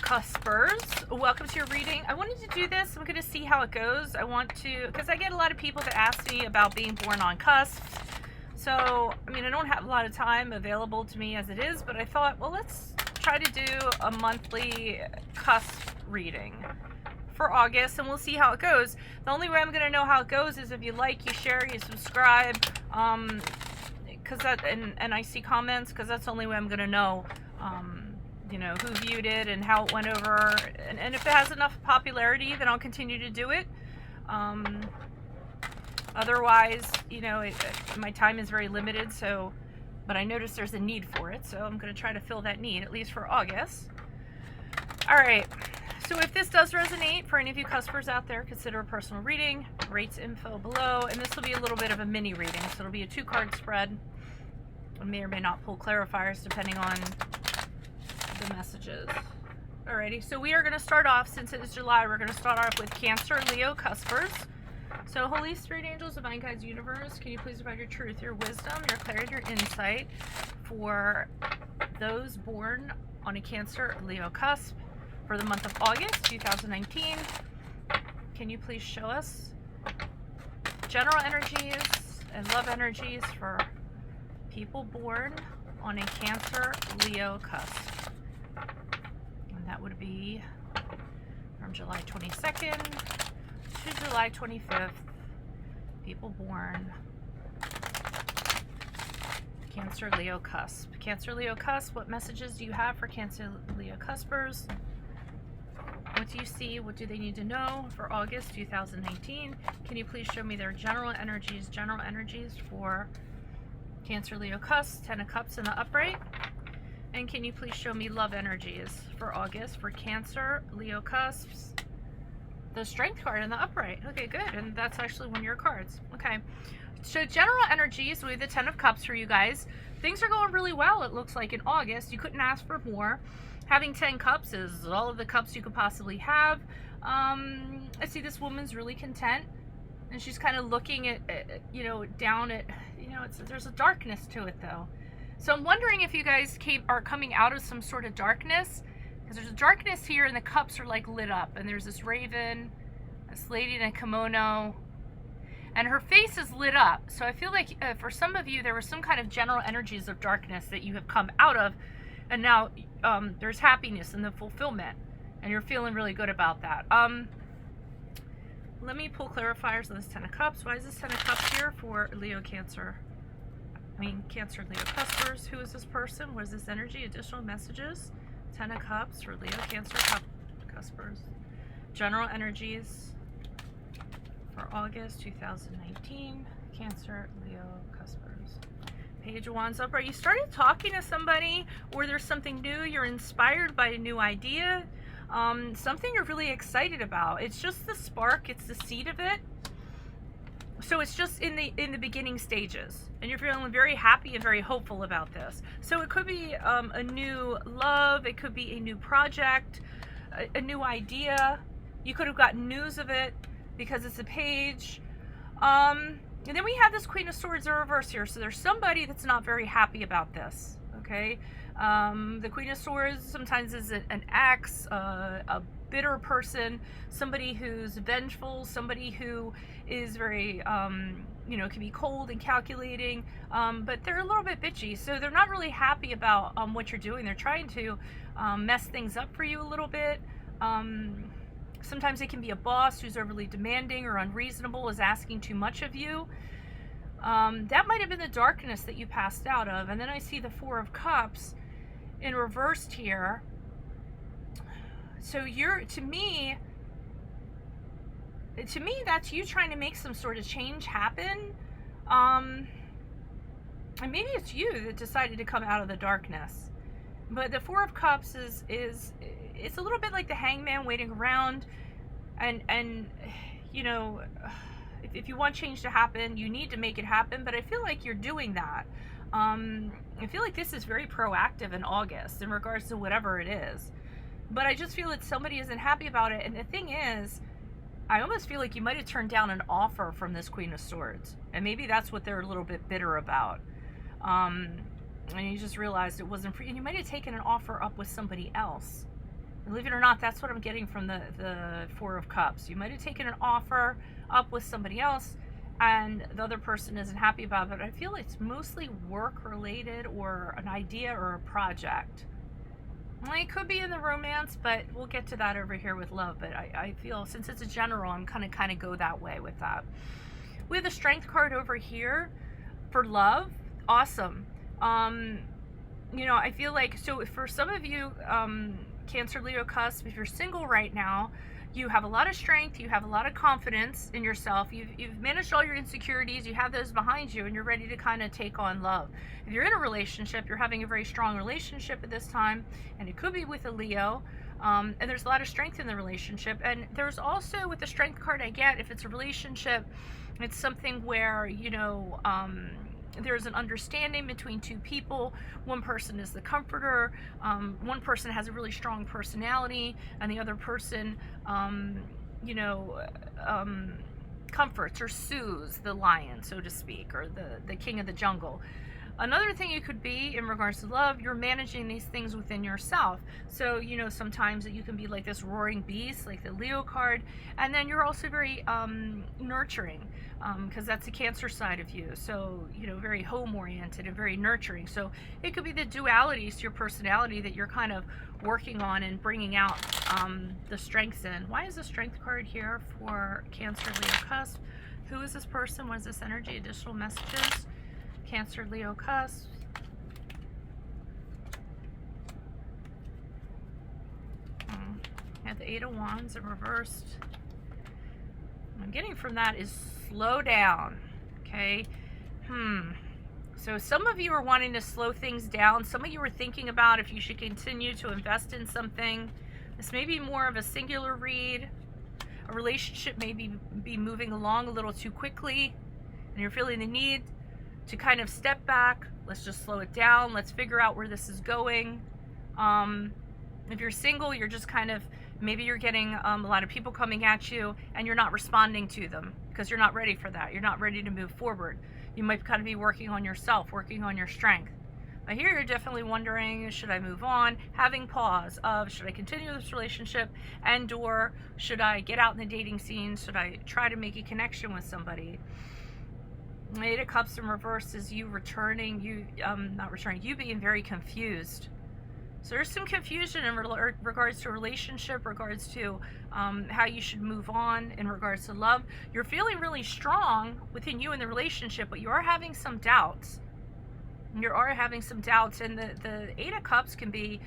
Cuspers, welcome to your reading. I wanted to do this. I'm going to see how it goes. I want to, because I get a lot of people that ask me about being born on cusps. So, I mean, I don't have a lot of time available to me as it is, but I thought, well, let's try to do a monthly cusp reading for August, and we'll see how it goes. The only way I'm going to know how it goes is if you like, you share, you subscribe, because that, and I see comments, because that's the only way I'm going to know, you know, who viewed it and how it went over, and if it has enough popularity, then I'll continue to do it. Otherwise, you know, my time is very limited, so, but I notice there's a need for it, so I'm going to try to fill that need, at least for August. All right, so if this does resonate for any of you cuspers out there, consider a personal reading. Rates info below, and this will be a little bit of a mini reading, so it'll be a 2-card spread. I may or may not pull clarifiers depending on the messages. Alrighty, so we are going to start off, since it is July, we're going to start off with Cancer, Leo, Cuspers. So, Holy Spirit, Angels, Divine Guides, Universe, can you please provide your truth, your wisdom, your clarity, your insight for those born on a Cancer, Leo, cusp for the month of August 2019? Can you please show us general energies and love energies for people born on a Cancer, Leo, cusp? That would be from July 22nd to July 25th. People born Cancer, Leo, cusp. Cancer, Leo, cusp. What messages do you have for Cancer, Leo, cuspers? What do you see? What do they need to know for August 2019? Can you please show me their general energies for Cancer, Leo, cusp? 10 of Cups in the upright. And can you please show me love energies for August for Cancer, Leo, cusps? The Strength card in the upright. Okay, good. And that's actually one of your cards. Okay. So general energies, we have the 10 of Cups for you guys. Things are going really well, it looks like, in August. You couldn't ask for more. Having 10 cups is all of the cups you could possibly have. I see this woman's really content. And she's kind of looking at you know, down at, you know, there's a darkness to it, though. So I'm wondering if you guys are coming out of some sort of darkness, because there's a darkness here and the cups are like lit up, and there's this raven, this lady in a kimono, and her face is lit up. So I feel like for some of you there were some kind of general energies of darkness that you have come out of, and now there's happiness and the fulfillment, and you're feeling really good about that. Let me pull clarifiers on this 10 of Cups. Why is this 10 of Cups here for Leo, Cancer? I mean, Cancer, Leo, cuspers. Who is this person? What is this energy? Additional messages. 10 of Cups for Leo, Cancer, cuspers. General energies for August 2019. Cancer, Leo, cuspers. Page of Wands upright. You started talking to somebody, or there's something new. You're inspired by a new idea. Something you're really excited about. It's just the spark. It's the seed of it. So it's just in the beginning stages, and you're feeling very happy and very hopeful about this. So it could be a new love, it could be a new project, a new idea. You could have gotten news of it because it's a page. And then we have this Queen of Swords in reverse here. So there's somebody that's not very happy about this. Okay, the Queen of Swords sometimes is an ex, a bitter person, somebody who's vengeful, somebody who is very, you know, can be cold and calculating, but they're a little bit bitchy, so they're not really happy about what you're doing. They're trying to mess things up for you a little bit. Sometimes it can be a boss who's overly demanding or unreasonable, is asking too much of you. That might have been the darkness that you passed out of. And then I see the 4 of Cups in reversed here. So to me, that's you trying to make some sort of change happen. And maybe it's you that decided to come out of the darkness. But the 4 of Cups is it's a little bit like the Hangman waiting around, and you know, if you want change to happen, you need to make it happen. But I feel like you're doing that. I feel like this is very proactive in August in regards to whatever it is. But I just feel that somebody isn't happy about it. And the thing is, I almost feel like you might have turned down an offer from this Queen of Swords. And maybe that's what they're a little bit bitter about. And you just realized it wasn't for you. And you might have taken an offer up with somebody else. Believe it or not, that's what I'm getting from the Four of Cups. You might have taken an offer up with somebody else and the other person isn't happy about it, but I feel it's mostly work related or an idea or a project. Well, it could be in the romance, but we'll get to that over here with love. But I feel since it's a general, I'm kind of go that way with that. We have the Strength card over here for love. Awesome. You know, I feel like, so for some of you, Cancer, Leo, Cusp, if you're single right now, you have a lot of strength, you have a lot of confidence in yourself, you've managed all your insecurities, you have those behind you, and you're ready to kind of take on love. If you're in a relationship, you're having a very strong relationship at this time, and it could be with a Leo, and there's a lot of strength in the relationship. And there's also, with the Strength card I get, if it's a relationship, it's something where, you know, there's an understanding between two people. One person is the comforter, one person has a really strong personality, and the other person, you know, comforts or soothes the lion, so to speak, or the king of the jungle. Another thing it could be in regards to love, you're managing these things within yourself. So, you know, sometimes you can be like this roaring beast, like the Leo card, and then you're also very nurturing, because that's the Cancer side of you. So, you know, very home-oriented and very nurturing. So it could be the dualities to your personality that you're kind of working on and bringing out the strengths in. Why is the Strength card here for Cancer, Leo, Cusp? Who is this person? What is this energy? Additional messages. Cancer, Leo, Cusp. At the Eight of Wands in reversed. What I'm getting from that is slow down. Okay. So some of you are wanting to slow things down. Some of you are thinking about if you should continue to invest in something. This may be more of a singular read. A relationship may be moving along a little too quickly, and you're feeling the need to kind of step back. Let's just slow it down. Let's figure out where this is going. If you're single, you're just kind of, maybe you're getting a lot of people coming at you and you're not responding to them because you're not ready for that. You're not ready to move forward. You might kind of be working on yourself, working on your strength. But here you're definitely wondering, should I move on? Having pause of, should I continue this relationship, and or should I get out in the dating scene? Should I try to make a connection with somebody? Eight of Cups in reverse is you returning, you being very confused. So there's some confusion in regards to a relationship, regards to how you should move on in regards to love. You're feeling really strong within you in the relationship, but you are having some doubts. And the Eight of Cups can be,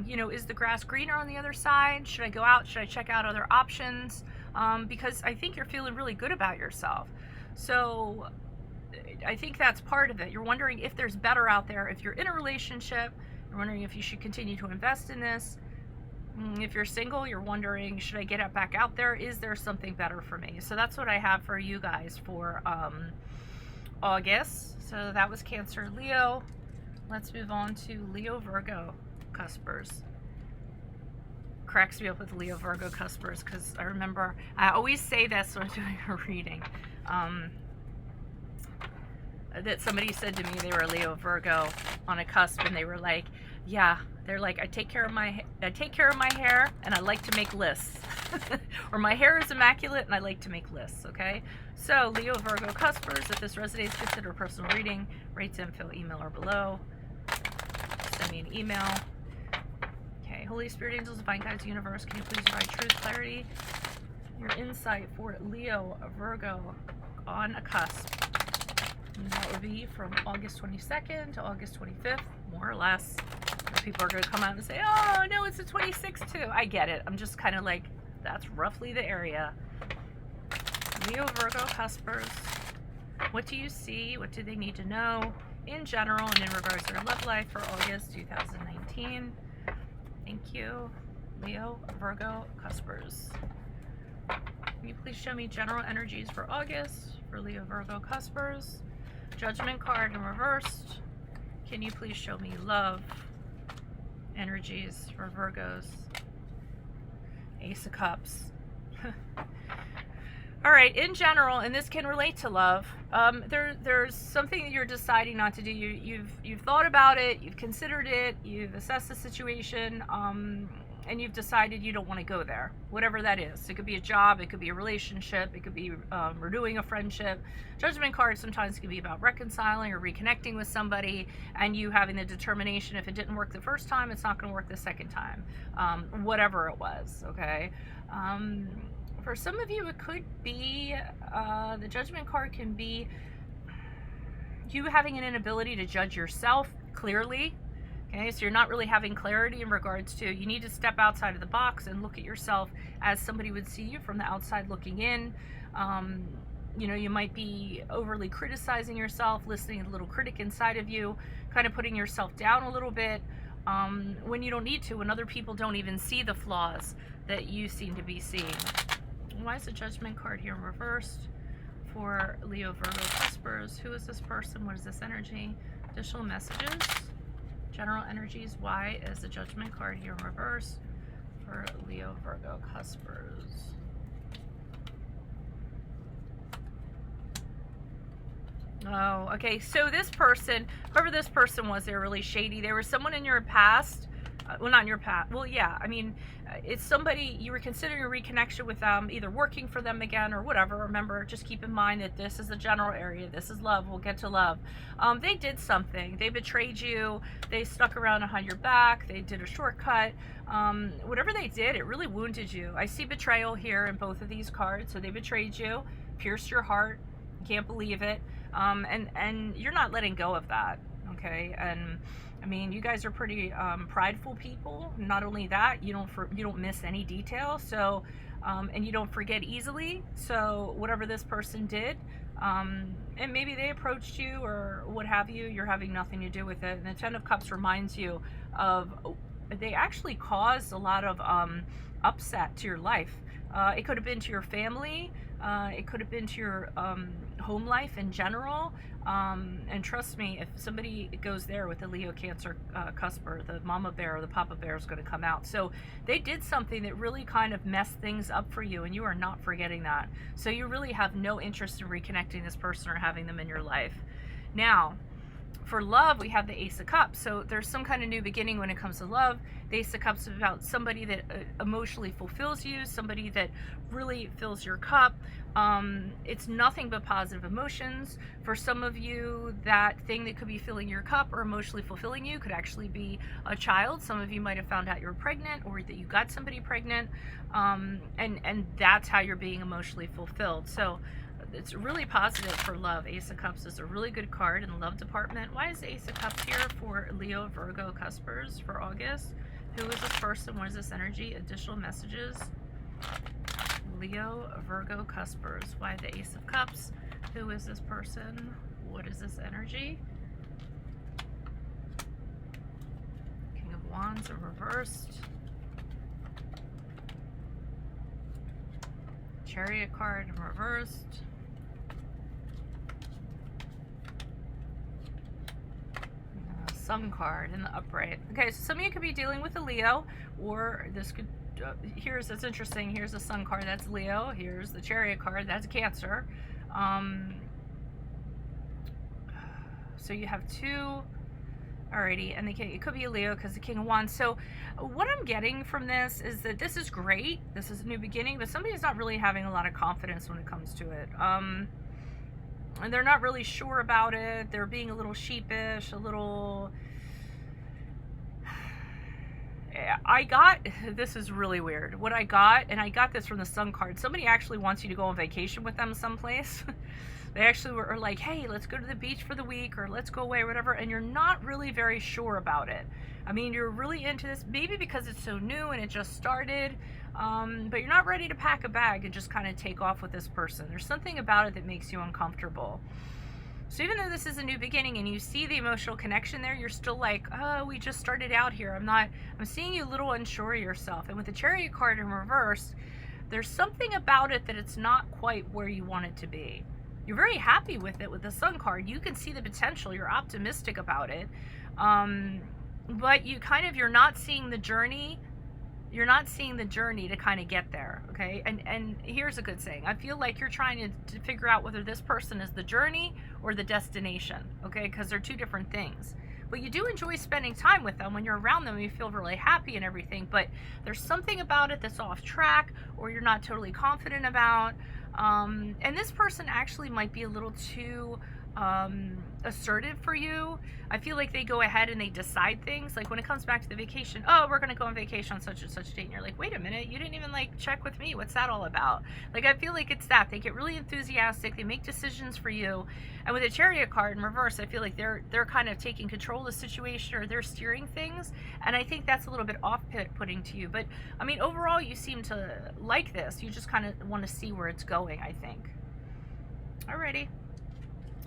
you know, is the grass greener on the other side? Should I go out? Should I check out other options? Because I think you're feeling really good about yourself. So I think that's part of it. You're wondering if there's better out there. If you're in a relationship, you're wondering if you should continue to invest in this. If you're single, you're wondering, should I get back out there? Is there something better for me? So that's what I have for you guys for August. So that was Cancer, Leo. Let's move on to Leo, Virgo, Cuspers. Cracks me up with Leo, Virgo, Cuspers, because I remember, I always say this when I'm doing a reading. That somebody said to me they were Leo, Virgo on a cusp, and they were like, yeah, they're like, I take care of my hair and I like to make lists. Or my hair is immaculate and I like to make lists. Okay, so Leo, Virgo, Cuspers, if this resonates, consider a personal reading. Rates, info, email or below. Send me an email. Okay, Holy Spirit, angels, divine guides, universe, can you please provide truth, clarity, your insight for Leo, Virgo on a cusp? And that would be from August 22nd to August 25th, more or less. People are going to come out and say, oh, no, it's the 26th too. I get it. I'm just kind of like, that's roughly the area. Leo, Virgo, Cuspers. What do you see? What do they need to know in general and in regards to their love life for August 2019? Thank you. Leo, Virgo, Cuspers. Can you please show me general energies for August for Leo, Virgo, Cuspers? Judgment card in reversed. Can you please show me love energies for Virgos? Ace of Cups. All All right, in general, and this can relate to love, there's something that you're deciding not to do. You've thought about it, you've considered it, you've assessed the situation, and you've decided you don't want to go there, whatever that is. It could be a job, it could be a relationship, it could be renewing a friendship. Judgment card sometimes can be about reconciling or reconnecting with somebody, and you having the determination, if it didn't work the first time, it's not going to work the second time, whatever it was, okay? For some of you, it could be, the Judgment card can be you having an inability to judge yourself clearly. Okay, so you're not really having clarity in regards to, you need to step outside of the box and look at yourself as somebody would see you from the outside looking in. You know, you might be overly criticizing yourself, listening to the little critic inside of you, kind of putting yourself down a little bit when you don't need to, when other people don't even see the flaws that you seem to be seeing. Why is the Judgment card here reversed for Leo, Virgo, Cuspers? Who is this person? What is this energy? Additional messages. General energies. Why is the Judgment card here in reverse for Leo, Virgo, Cuspers? Oh, okay. So this person, whoever this person was, they're really shady. They were someone in your past. Well, not in your past. Well, yeah. I mean, it's somebody you were considering a reconnection with them, either working for them again or whatever. Remember, just keep in mind that this is the general area. This is love. We'll get to love. They did something. They betrayed you. They stuck around behind your back. They did a shortcut. Whatever they did, it really wounded you. I see betrayal here in both of these cards. So they betrayed you, pierced your heart. You can't believe it. And you're not letting go of that. Okay. And I mean, you guys are pretty prideful people. Not only that, you don't miss any detail. So, and you don't forget easily. So, whatever this person did, and maybe they approached you or what have you, you're having nothing to do with it. And the Ten of Cups reminds you of they actually caused a lot of upset to your life. It could have been to your family. It could have been to your home life in general. And trust me, if somebody goes there with the Leo, Cancer, Cusper, the mama bear or the papa bear is going to come out. So they did something that really kind of messed things up for you, and you are not forgetting that. So you really have no interest in reconnecting this person or having them in your life. Now, for love, we have the Ace of Cups. So there's some kind of new beginning when it comes to love. The Ace of Cups is about somebody that emotionally fulfills you, somebody that really fills your cup. It's nothing but positive emotions. For some of you, that thing that could be filling your cup or emotionally fulfilling you could actually be a child. Some of you might have found out you were pregnant or that you got somebody pregnant. And that's how you're being emotionally fulfilled. So it's really positive for love. Ace of Cups is a really good card in the love department. Why is the Ace of Cups here for Leo, Virgo, Cuspers for August? Who is this person? What is this energy? Additional messages. Leo, Virgo, Cuspers. Why the Ace of Cups? Who is this person? What is this energy? King of Wands are reversed. Chariot card reversed. Sun card in the upright. Okay, so some of you could be dealing with a Leo, or this could, that's interesting, here's the Sun card, that's Leo, here's the Chariot card, that's Cancer. So you have two, alrighty, and it could be a Leo because the King of Wands. So what I'm getting from this is that this is great, this is a new beginning, but somebody's not really having a lot of confidence when it comes to it. And they're not really sure about it. They're being a little sheepish, a little... this is really weird. What I got, and I got this from the Sun card, somebody actually wants you to go on vacation with them someplace. They actually were like, hey, let's go to the beach for the week, or let's go away, or whatever, and you're not really very sure about it. I mean, you're really into this, maybe because it's so new and it just started, but you're not ready to pack a bag and just kind of take off with this person. There's something about it that makes you uncomfortable. So even though this is a new beginning and you see the emotional connection there, you're still like, oh, we just started out here. I'm seeing you a little unsure of yourself. And with the Chariot card in reverse, there's something about it that it's not quite where you want it to be. You're very happy with it with the Sun card. You can see the potential. You're optimistic about it. But you're not seeing the journey You're not seeing the journey to kind of get there, okay? And here's a good saying. I feel like you're trying to figure out whether this person is the journey or the destination, okay? Because they're two different things. But you do enjoy spending time with them. When you're around them, you feel really happy and everything, but there's something about it that's off track, or you're not totally confident about. And this person actually might be a little too assertive for you. I feel like they go ahead and they decide things. Like when it comes back to the vacation, oh, we're going to go on vacation on such and such date. And you're like, wait a minute, you didn't even like check with me. What's that all about? Like, I feel like it's that. They get really enthusiastic. They make decisions for you. And with a Chariot card in reverse, I feel like they're kind of taking control of the situation, or they're steering things. And I think that's a little bit off-putting to you. But I mean, overall, you seem to like this. You just kind of want to see where it's going, I think. Alrighty.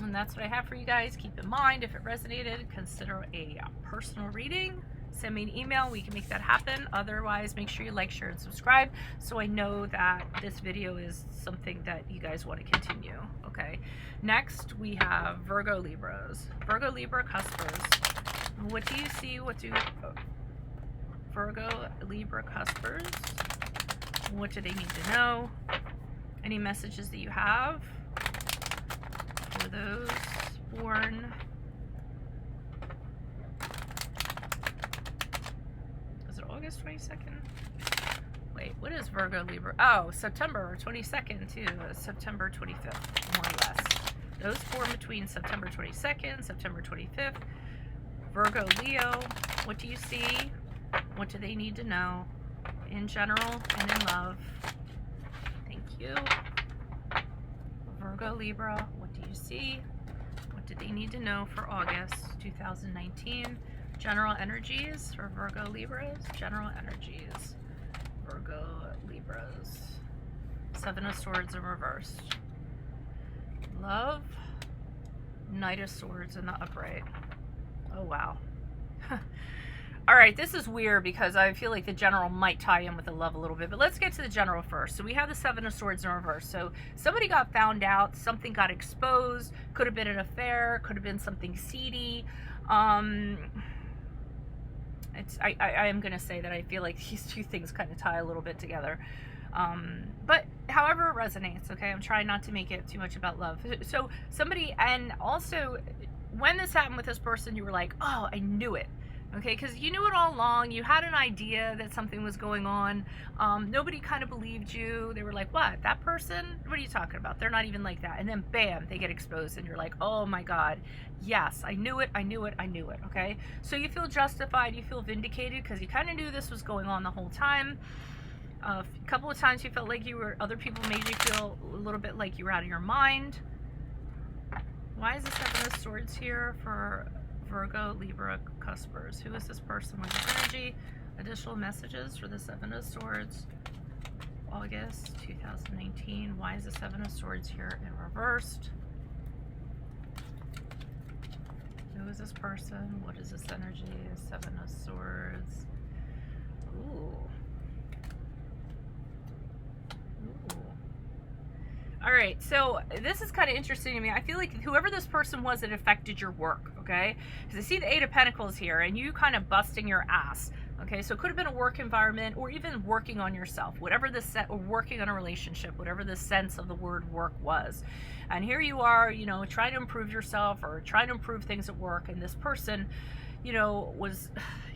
And that's what I have for you guys. Keep in mind, if it resonated, consider a personal reading. Send me an email. We can make that happen. Otherwise, make sure you like, share, and subscribe so I know that this video is something that you guys want to continue. Okay. Next, we have Virgo Libras. Virgo Libra Cuspers. What do you see? What do Virgo Libra Cuspers? What do they need to know? Any messages that you have for those born August 22nd? Wait, what is Virgo Libra? Oh, September 22nd to September 25th, more or less. Those born between September 22nd, September 25th. Virgo Leo, what do you see? What do they need to know in general and in love? Thank you. Virgo Libra, what do you see? What do they need to know for August 2019? General energies for Virgo Libras. General energies. Virgo Libras. Seven of Swords in reverse. Love. Knight of Swords in the upright. Oh, wow. All right, this is weird because I feel like the general might tie in with the love a little bit, but let's get to the general first. So we have the Seven of Swords in reverse. So somebody got found out, something got exposed, could have been an affair, could have been something seedy. I am going to say that I feel like these two things kind of tie a little bit together. But however it resonates, okay? I'm trying not to make it too much about love. So somebody, and also when this happened with this person, you were like, oh, I knew it. Okay, because you knew it all along. You had an idea that something was going on. Nobody kind of believed you. They were like, what? That person? What are you talking about? They're not even like that. And then bam, they get exposed and you're like, oh my God, yes, I knew it, I knew it, I knew it, okay? So you feel justified, you feel vindicated because you kind of knew this was going on the whole time. A couple of times you felt like other people made you feel a little bit like you were out of your mind. Why is the Seven of Swords here for Virgo Libra Cuspers? Who is this person with energy? Additional messages for the Seven of Swords. August 2019. Why is the Seven of Swords here in reversed? Who is this person? What is this energy? Seven of Swords. Ooh. Ooh. All right, so this is kind of interesting to me. I feel like whoever this person was, it affected your work, okay? Because I see the Eight of Pentacles here, and you kind of busting your ass, okay? So it could have been a work environment, or even working on yourself, whatever the or working on a relationship, whatever the sense of the word work was. And here you are, you know, trying to improve yourself or trying to improve things at work, and this person, you know, was,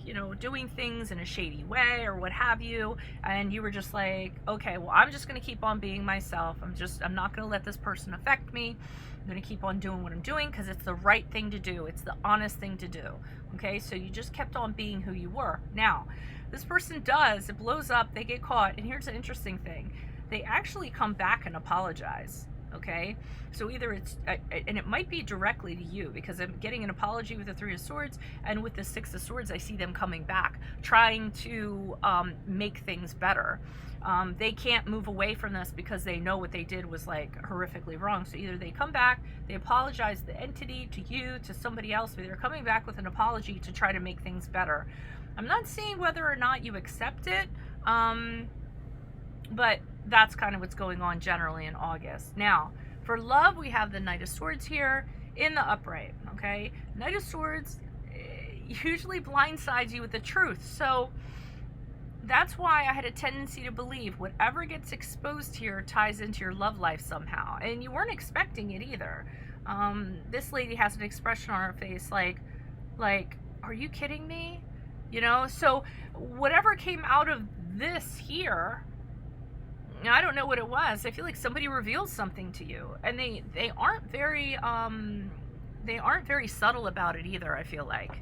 you know, doing things in a shady way or what have you, and you were just like, okay, well, I'm just going to keep on being myself. I'm not going to let this person affect me. I'm going to keep on doing what I'm doing because it's the right thing to do. It's the honest thing to do. Okay, so you just kept on being who you were. Now, this person does, it blows up, they get caught, and here's the interesting thing. They actually come back and apologize. Okay, so either it's, and it might be directly to you, because I'm getting an apology with the Three of Swords, and with the Six of Swords, I see them coming back, trying to make things better. They can't move away from this because they know what they did was like horrifically wrong. So either they come back, they apologize to the entity, to you, to somebody else, but they're coming back with an apology to try to make things better. I'm not seeing whether or not you accept it, but that's kind of what's going on generally in August. Now, for love, we have the Knight of Swords here in the upright, okay? Knight of Swords usually blindsides you with the truth. So that's why I had a tendency to believe whatever gets exposed here ties into your love life somehow. And you weren't expecting it either. This lady has an expression on her face like, are you kidding me? You know, so whatever came out of this here, I don't know what it was. I feel like somebody revealed something to you, and they aren't very subtle about it either. I feel like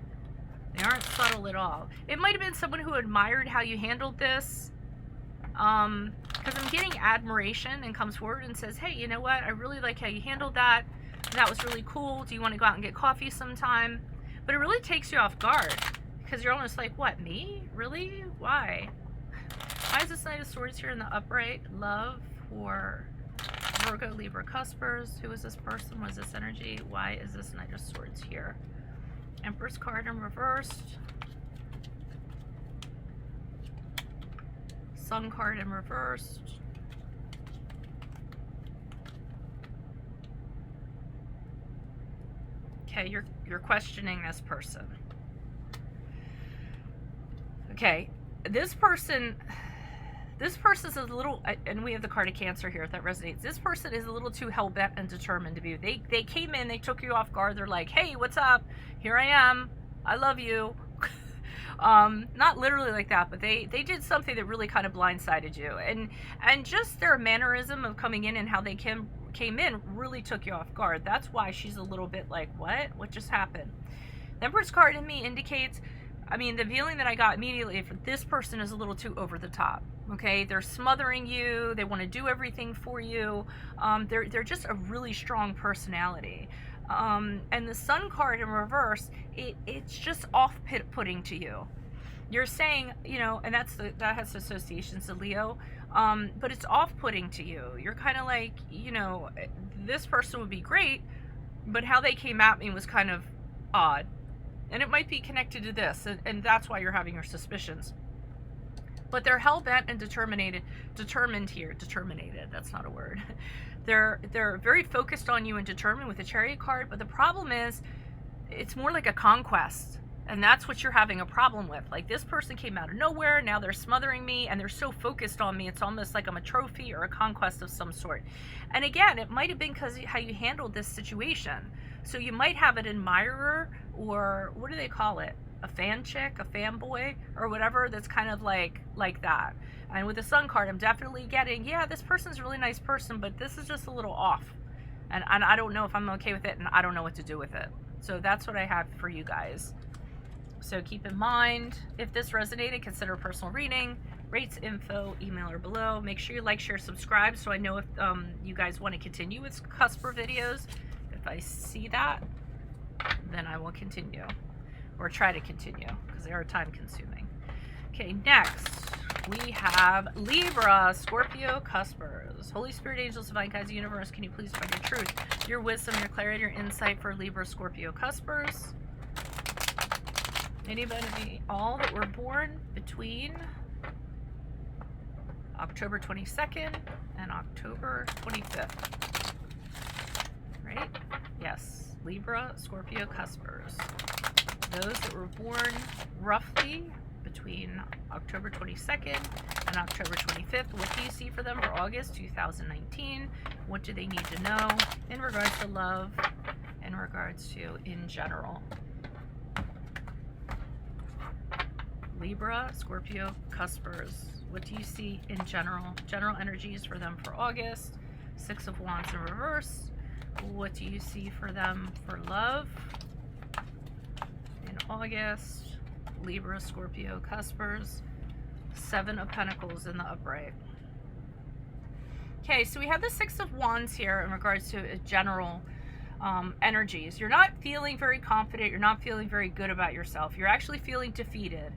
they aren't subtle at all. It might have been someone who admired how you handled this, because I'm getting admiration, and comes forward and says, hey, you know what, I really like how you handled that. That was really cool. Do you want to go out and get coffee sometime? But it really takes you off guard, because you're almost like, what, me? Really? Why? Why is this Knight of Swords here in the upright? Love for Virgo, Libra, Cuspers. Who is this person? What is this energy? Why is this Knight of Swords here? Empress card in reversed. Sun card in reversed. Okay, you're questioning this person. Okay, this person's a little, and we have the card of Cancer here, if that resonates. This person is a little too hell-bent and determined to be. They came in, they took you off guard. They're like, hey, what's up? Here I am. I love you. Not literally like that, but they did something that really kind of blindsided you. And just their mannerism of coming in and how they came in really took you off guard. That's why she's a little bit like, what just happened? The Empress card in me indicates, I mean, the feeling that I got immediately for this person is a little too over the top. Okay, they're smothering you. They want to do everything for you. They're just a really strong personality. And the Sun card in reverse, it's just off-putting to you. You're saying, you know, and that has associations to Leo, but it's off-putting to you. You're kind of like, you know, this person would be great, but how they came at me was kind of odd. And it might be connected to this, and that's why you're having your suspicions. But they're hell-bent and determined here. Determined, that's not a word. They're very focused on you and determined with the Chariot card, but the problem is, it's more like a conquest. And that's what you're having a problem with. Like, this person came out of nowhere, now they're smothering me, and they're so focused on me, it's almost like I'm a trophy or a conquest of some sort. And again, it might have been because how you handled this situation. So you might have an admirer, or what do they call it? A fan chick, a fanboy, or whatever, that's kind of like that. And with the Sun card, I'm definitely getting, yeah, this person's a really nice person, but this is just a little off. And I don't know if I'm okay with it, and I don't know what to do with it. So that's what I have for you guys. So keep in mind, if this resonated, consider a personal reading. Rates, info, email or below. Make sure you like, share, subscribe, so I know if you guys want to continue with Cusper videos. If I see that, then I will continue, or try to continue, because they are time consuming. Okay, next we have Libra, Scorpio, Cuspers. Holy Spirit, angels, divine guides, universe, can you please find your truth, your wisdom, your clarity, your insight for Libra, Scorpio, Cuspers? Anybody, all that were born between October 22nd and October 25th, right? Yes, Libra, Scorpio, Cuspers. Those that were born roughly between October 22nd and October 25th, what do you see for them for August 2019? What do they need to know in regards to love, in regards to in general? Libra, Scorpio, Cuspers. What do you see in general? General energies for them for August. Six of Wands in reverse. What do you see for them for love in August? Libra, Scorpio, Cuspers. Seven of Pentacles in the upright. Okay, so we have the Six of Wands here in regards to general energies. You're not feeling very confident. You're not feeling very good about yourself. You're actually feeling defeated.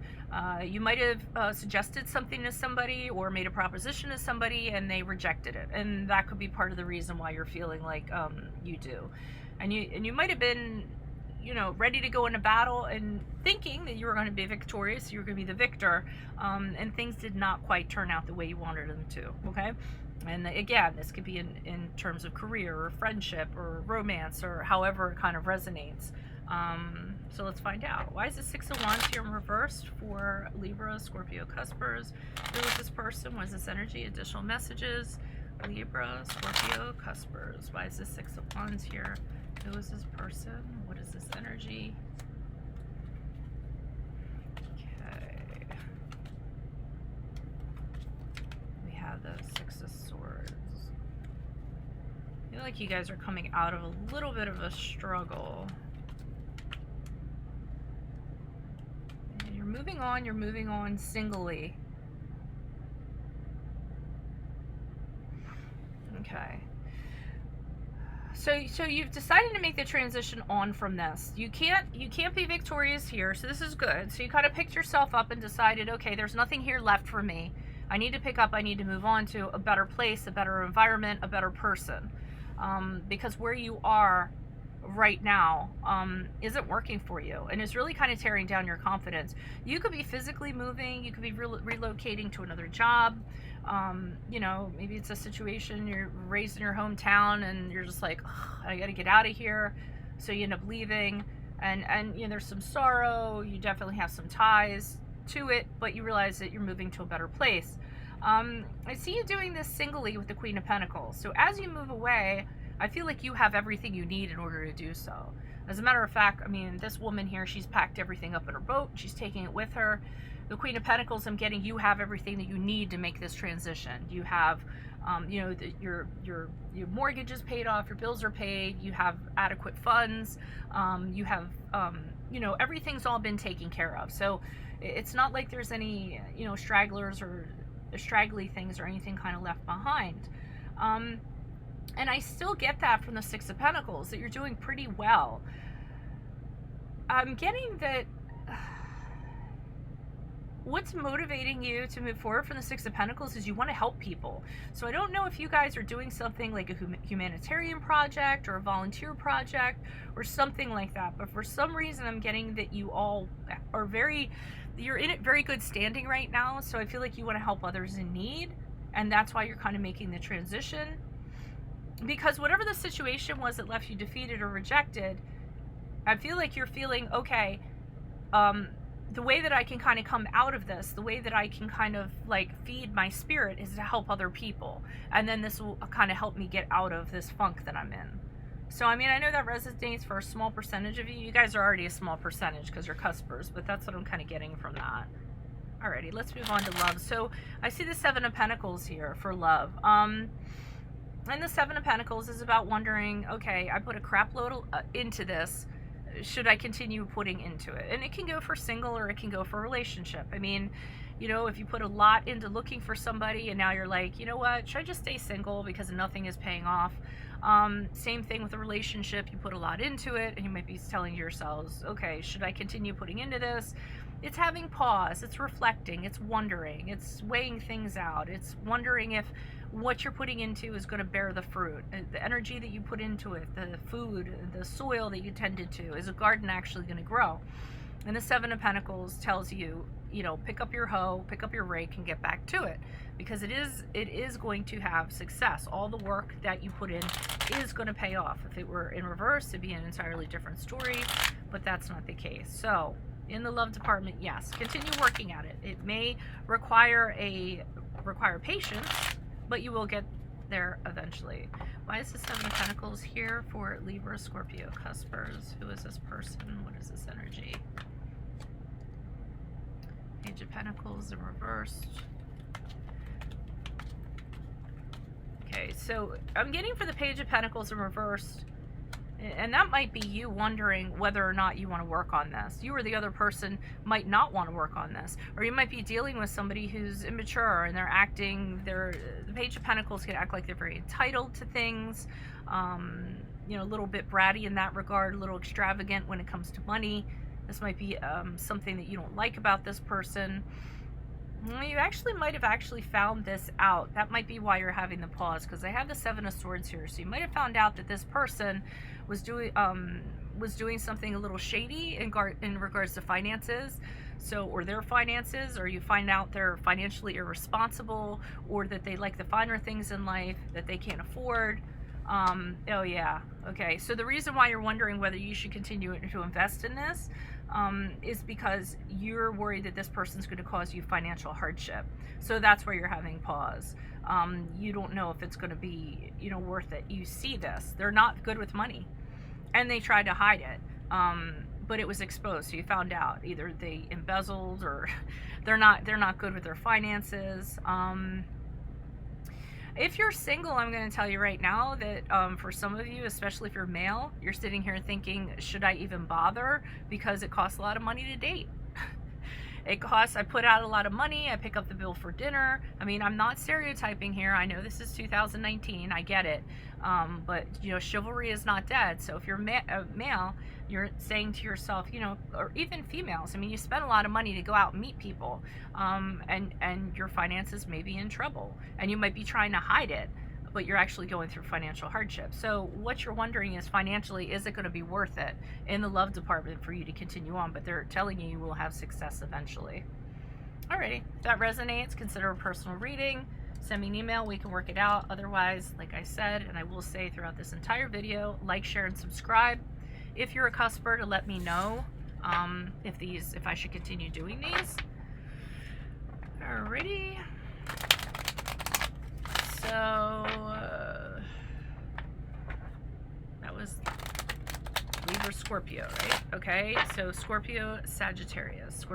You might have suggested something to somebody or made a proposition to somebody and they rejected it. And that could be part of the reason why you're feeling like you do. And you might have been, you know, ready to go into battle and thinking that you were going to be victorious, you were going to be the victor, and things did not quite turn out the way you wanted them to, okay? And again, this could be in terms of career or friendship or romance or however it kind of resonates. So let's find out. Why is the Six of Wands here in reversed for Libra, Scorpio, Cuspers? Who is this person? What is this energy? Additional messages. Libra, Scorpio, Cuspers. Why is the Six of Wands here? Who is this person? What is this energy? Okay. We have the Six of Swords. I feel like you guys are coming out of a little bit of a struggle. And you're moving on singly. Okay. So you've decided to make the transition on from this. You can't be victorious here, so this is good. So you kind of picked yourself up and decided, okay, there's nothing here left for me. I need to pick up, I need to move on to a better place, a better environment, a better person. Because where you are right now isn't working for you, and is really kind of tearing down your confidence. You could be physically moving, you could be relocating to another job. You know, maybe it's a situation you're raised in your hometown and you're just like, I gotta get out of here. So you end up leaving, and you know, there's some sorrow, you definitely have some ties to it, but you realize that you're moving to a better place. I see you doing this singly with the Queen of Pentacles. So as you move away, I feel like you have everything you need in order to do so. As a matter of fact, I mean, this woman here, she's packed everything up in her boat. She's taking it with her. The Queen of Pentacles, I'm getting, you have everything that you need to make this transition. You have, you know, your mortgage is paid off, your bills are paid, you have adequate funds, you have, you know, everything's all been taken care of. So it's not like there's any, you know, stragglers or straggly things or anything kind of left behind. And I still get that from the Six of Pentacles, that you're doing pretty well. I'm getting that what's motivating you to move forward from the Six of Pentacles is you want to help people. So I don't know if you guys are doing something like a humanitarian project or a volunteer project or something like that, but for some reason I'm getting that you all are you're in very good standing right now. So I feel like you want to help others in need, and that's why you're kind of making the transition. Because whatever the situation was that left you defeated or rejected, I feel like you're feeling, okay, the way that I can kind of come out of this, the way that I can kind of like feed my spirit is to help other people. And then this will kind of help me get out of this funk that I'm in. So, I mean, I know that resonates for a small percentage of you. You guys are already a small percentage because you're cuspers, but that's what I'm kind of getting from that. Alrighty, let's move on to love. So I see the Seven of Pentacles here for love. And the Seven of Pentacles is about wondering, okay, I put a crap load into this. Should I continue putting into it? And it can go for single or it can go for relationship. I mean, you know, if you put a lot into looking for somebody and now you're like, you know what, should I just stay single because nothing is paying off? Same thing with a relationship. You put a lot into it and you might be telling yourselves, okay, should I continue putting into this? It's having pause, it's reflecting, it's wondering, it's weighing things out, it's wondering if what you're putting into is going to bear the fruit. The energy that you put into it, the food, the soil that you tended to, is a garden actually going to grow? And the Seven of Pentacles tells you, you know, pick up your hoe, pick up your rake and get back to it, because it is going to have success. All the work that you put in is going to pay off. If it were in reverse, it'd be an entirely different story, but that's not the case. So in the love department, yes, continue working at it. It may require patience, but you will get there eventually. Why is the Seven of Pentacles here for Libra, Scorpio, Cuspers? Who is this person? What is this energy? Page of Pentacles in reverse. Okay, so I'm getting for the Page of Pentacles in reverse, and that might be you wondering whether or not you want to work on this. You or the other person might not want to work on this. Or you might be dealing with somebody who's immature and they're acting, the Page of Pentacles can act like they're very entitled to things, you know, a little bit bratty in that regard, a little extravagant when it comes to money. This might be something that you don't like about this person. You actually might have found this out. That might be why you're having the pause, because I have the Seven of Swords here. So you might have found out that this person was doing something a little shady in regards to finances, or their finances, or you find out they're financially irresponsible, or that they like the finer things in life that they can't afford. Oh yeah. Okay. So the reason why you're wondering whether you should continue to invest in this is because you're worried that this person's going to cause you financial hardship. So that's where you're having pause. You don't know if it's going to be, worth it. You see this. They're not good with money, and they tried to hide it. But it was exposed. So you found out either they embezzled or they're not good with their finances. If you're single, I'm going to tell you right now that for some of you, especially if you're male, you're sitting here thinking, should I even bother? Because it costs a lot of money to date. I put out a lot of money. I pick up the bill for dinner. I mean, I'm not stereotyping here. I know this is 2019. I get it. But, chivalry is not dead. So if you're male, you're saying to yourself, or even females, I mean, you spend a lot of money to go out and meet people, and your finances may be in trouble, and you might be trying to hide it, but you're actually going through financial hardship. So what you're wondering is, financially, is it going to be worth it in the love department for you to continue on? But they're telling you will have success eventually. Alrighty, if that resonates, consider a personal reading. Send me an email, we can work it out. Otherwise, like I said, and I will say throughout this entire video, share, and subscribe. If you're a cusper, to let me know if I should continue doing these. Alrighty. So that was Libra, Scorpio, right? Okay, so Scorpio, Sagittarius,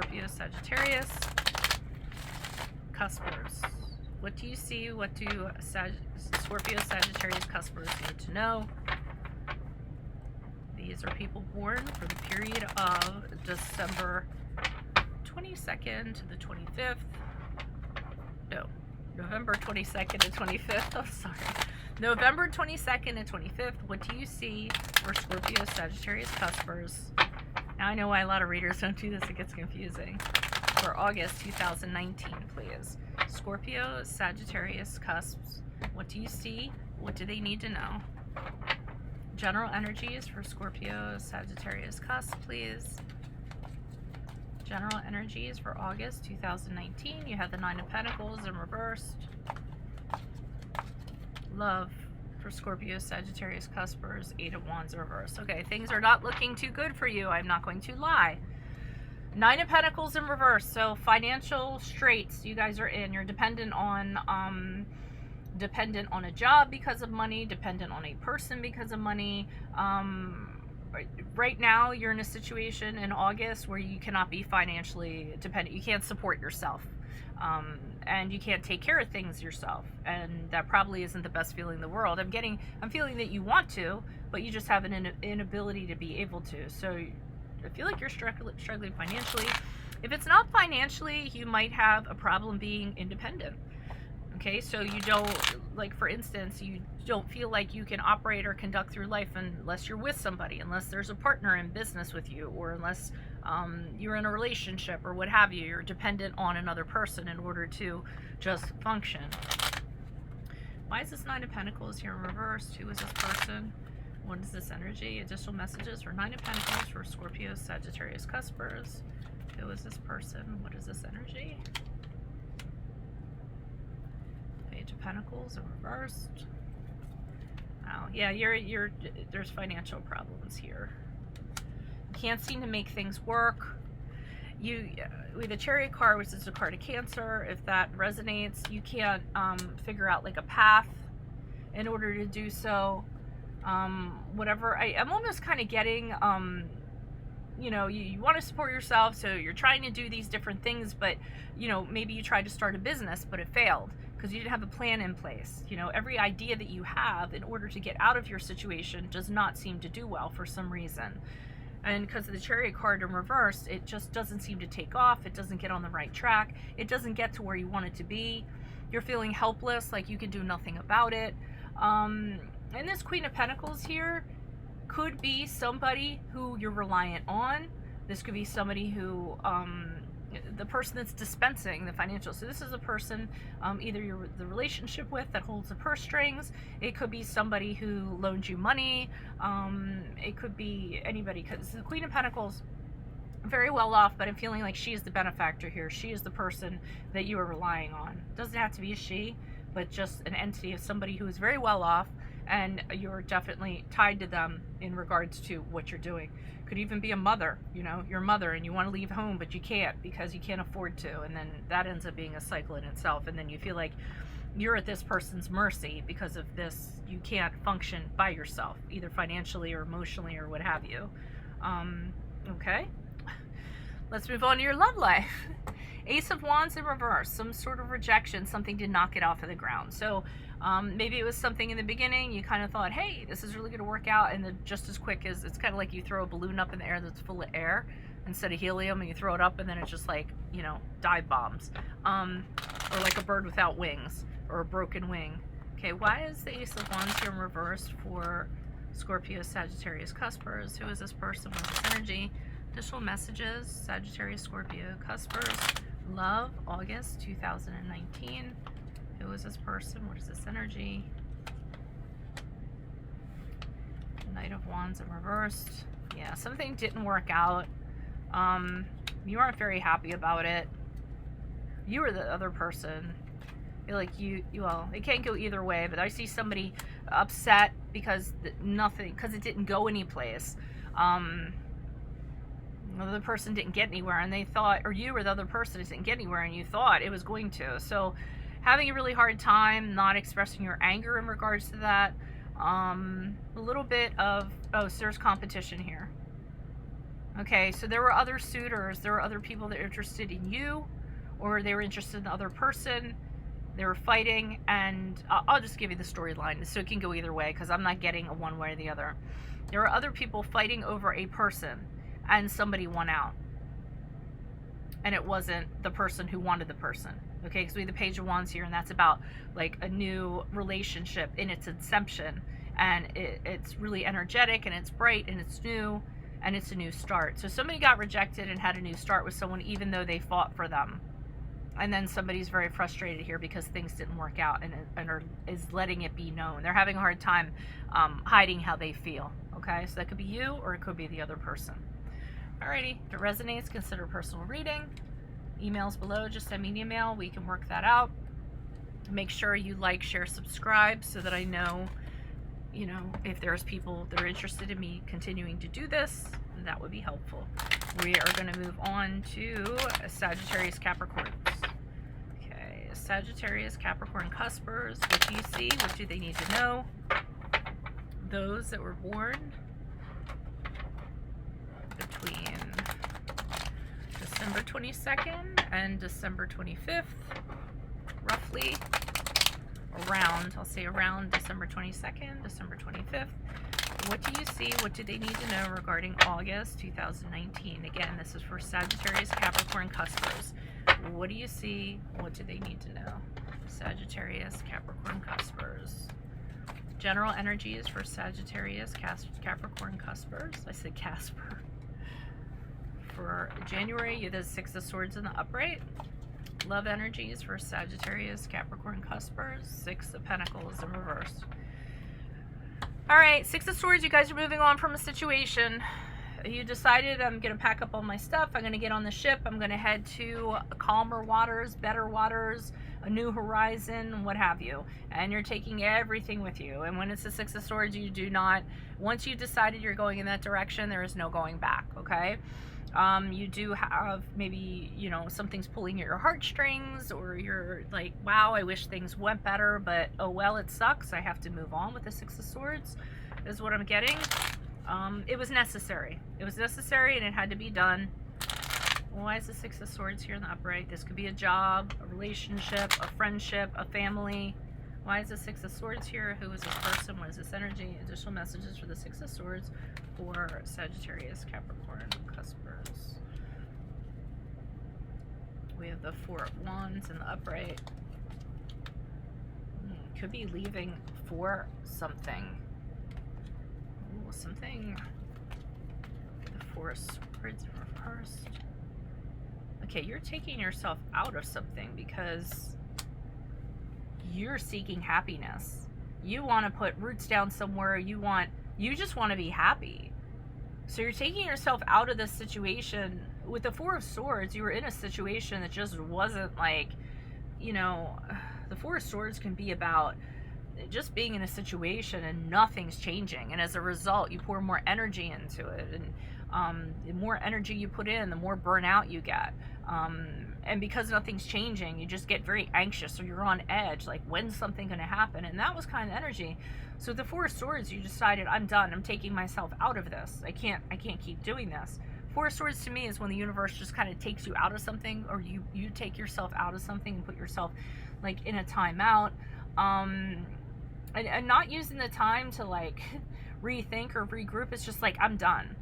cuspers. What do you see? What do Scorpio, Sagittarius, cuspers need to know? These are people born for the period of December 22nd to the 25th. No, November 22nd to 25th. I'm sorry. November 22nd and 25th. What do you see for Scorpio, Sagittarius, cuspers? Now I know why a lot of readers don't do this. It gets confusing. For August 2019, please. Scorpio, Sagittarius, cusps. What do you see? What do they need to know? General energies for Scorpio, Sagittarius, cusp, please. General energies for August 2019. You have the Nine of Pentacles in reversed. Love for Scorpio, Sagittarius, cuspers, Eight of Wands reversed. Okay, things are not looking too good for you. I'm not going to lie. Nine of Pentacles in reverse. So financial straits you guys are in. You're dependent on a job because of money, dependent on a person because of money. Right now you're in a situation in August where you cannot be financially dependent. You can't support yourself, and you can't take care of things yourself, and that probably isn't the best feeling in the world. I'm feeling that you want to, but you just have an inability to be able to. So I feel like you're struggling financially. If it's not financially, you might have a problem being independent. Okay, so you don't, like for instance, you don't feel like you can operate or conduct through life unless you're with somebody, unless there's a partner in business with you, or unless you're in a relationship or what have you. You're dependent on another person in order to just function. Why is this Nine of Pentacles here in reverse? Who is this person? What is this energy? Additional messages for Nine of Pentacles for Scorpio, Sagittarius, cuspers. Who is this person? What is this energy? Page of Pentacles in reversed. Oh, yeah, there's financial problems here. You can't seem to make things work. With the Chariot card, which is a card of Cancer, if that resonates, you can't figure out like a path in order to do so. Whatever. I'm almost kind of getting, you want to support yourself, so you're trying to do these different things, but, maybe you tried to start a business, but it failed because you didn't have a plan in place. Every idea that you have in order to get out of your situation does not seem to do well for some reason. And because of the Chariot card in reverse, it just doesn't seem to take off. It doesn't get on the right track. It doesn't get to where you want it to be. You're feeling helpless, like you can do nothing about it. And this Queen of Pentacles here could be somebody who you're reliant on. This could be somebody who, the person that's dispensing the financial. So this is a person either you're the relationship with that holds the purse strings. It could be somebody who loans you money. It could be anybody, because the Queen of Pentacles, very well off, but I'm feeling like she is the benefactor here. She is the person that you are relying on. Doesn't have to be a she, but just an entity of somebody who is very well off, and you're definitely tied to them in regards to what you're doing. Could even be a mother, you know, your mother, and you want to leave home but you can't because you can't afford to, and then that ends up being a cycle in itself, and then you feel like you're at this person's mercy because of this. You can't function by yourself, either financially or emotionally or what have you. Okay, let's move on to your love life. Ace of Wands in reverse, some sort of rejection, something did not get off of the ground. So maybe it was something in the beginning, you kind of thought, hey, this is really going to work out, and then just as quick as, it's kind of like you throw a balloon up in the air that's full of air instead of helium, and you throw it up and then it's just like, you know, dive bombs. Or like a bird without wings, or a broken wing. Okay, why is the Ace of Wands here in reverse for Scorpio, Sagittarius, Cuspers? Who is this person? What is this energy? Additional messages, Sagittarius, Scorpio, Cuspers. Love, August 2019. Who is this person? What is this energy? Knight of Wands in reversed. Yeah, something didn't work out. You aren't very happy about it. You or the other person. I feel like well, it can't go either way, but I see somebody upset because because it didn't go anyplace. The other person didn't get anywhere, and they thought, or you or the other person didn't get anywhere, and you thought it was going to. So having a really hard time not expressing your anger in regards to that. A little bit of, so there's competition here. Okay, so there were other suitors, there were other people that were interested in you, or they were interested in the other person. They were fighting, and I'll just give you the storyline so it can go either way, because I'm not getting a one way or the other. There were other people fighting over a person, and somebody won out, and it wasn't the person who wanted the person. Okay, because we have the Page of Wands here, and that's about like a new relationship in its inception, and it's really energetic, and it's bright, and it's new, and it's a new start. So somebody got rejected and had a new start with someone, even though they fought for them. And then somebody's very frustrated here because things didn't work out, and is letting it be known. They're having a hard time hiding how they feel. Okay, so that could be you, or it could be the other person. Alrighty, if it resonates, consider personal reading. Emails below, just send me an email. We can work that out. Make sure you like, share, subscribe so that I know, you know, if there's people that are interested in me continuing to do this, that would be helpful. We are going to move on to Sagittarius, Capricorns. Okay, Sagittarius, Capricorn, Cuspers. What do you see? What do they need to know? Those that were born between December 22nd and December 25th, roughly around, I'll say around December 22nd, December 25th. What do you see? What do they need to know regarding August 2019? Again, this is for Sagittarius, Capricorn, Cuspers. What do you see? What do they need to know? Sagittarius, Capricorn, Cuspers. General energies for Sagittarius, Capricorn, Cuspers. I said Casper. For January, you have the Six of Swords in the upright. Love energies for Sagittarius, Capricorn, Cuspers. Six of Pentacles in reverse. Alright, Six of Swords, you guys are moving on from a situation. You decided, I'm going to pack up all my stuff, I'm going to get on the ship, I'm going to head to calmer waters, better waters, a new horizon, what have you. And you're taking everything with you. And when it's the Six of Swords, you do not, once you decided you're going in that direction, there is no going back, okay? You do have maybe, you know, something's pulling at your heartstrings, or you're like, wow, I wish things went better, but oh well, it sucks, I have to move on with the Six of Swords, is what I'm getting. It was necessary. It was necessary, and it had to be done. Why is the Six of Swords here in the upright? This could be a job, a relationship, a friendship, a family. Why is the Six of Swords here? Who is this person? What is this energy? Additional messages for the Six of Swords for Sagittarius, Capricorn, Cuspers. We have the Four of Wands in the upright. Could be leaving for something. Ooh, something. The Four of Swords reversed. Okay, you're taking yourself out of something because you're seeking happiness. You want to put roots down somewhere. You just want to be happy. So you're taking yourself out of this situation. With the Four of Swords, you were in a situation that just wasn't like, you know, the Four of Swords can be about just being in a situation and nothing's changing, and as a result you pour more energy into it, and the more energy you put in, the more burnout you get, and because nothing's changing, you just get very anxious, or you're on edge, like when's something going to happen? And that was kind of energy. So the Four of Swords, you decided, I'm done, I'm taking myself out of this, I can't keep doing this. Four of Swords to me is when the universe just kind of takes you out of something, or you take yourself out of something and put yourself like in a timeout, and not using the time to like rethink or regroup. It's just like, I'm done,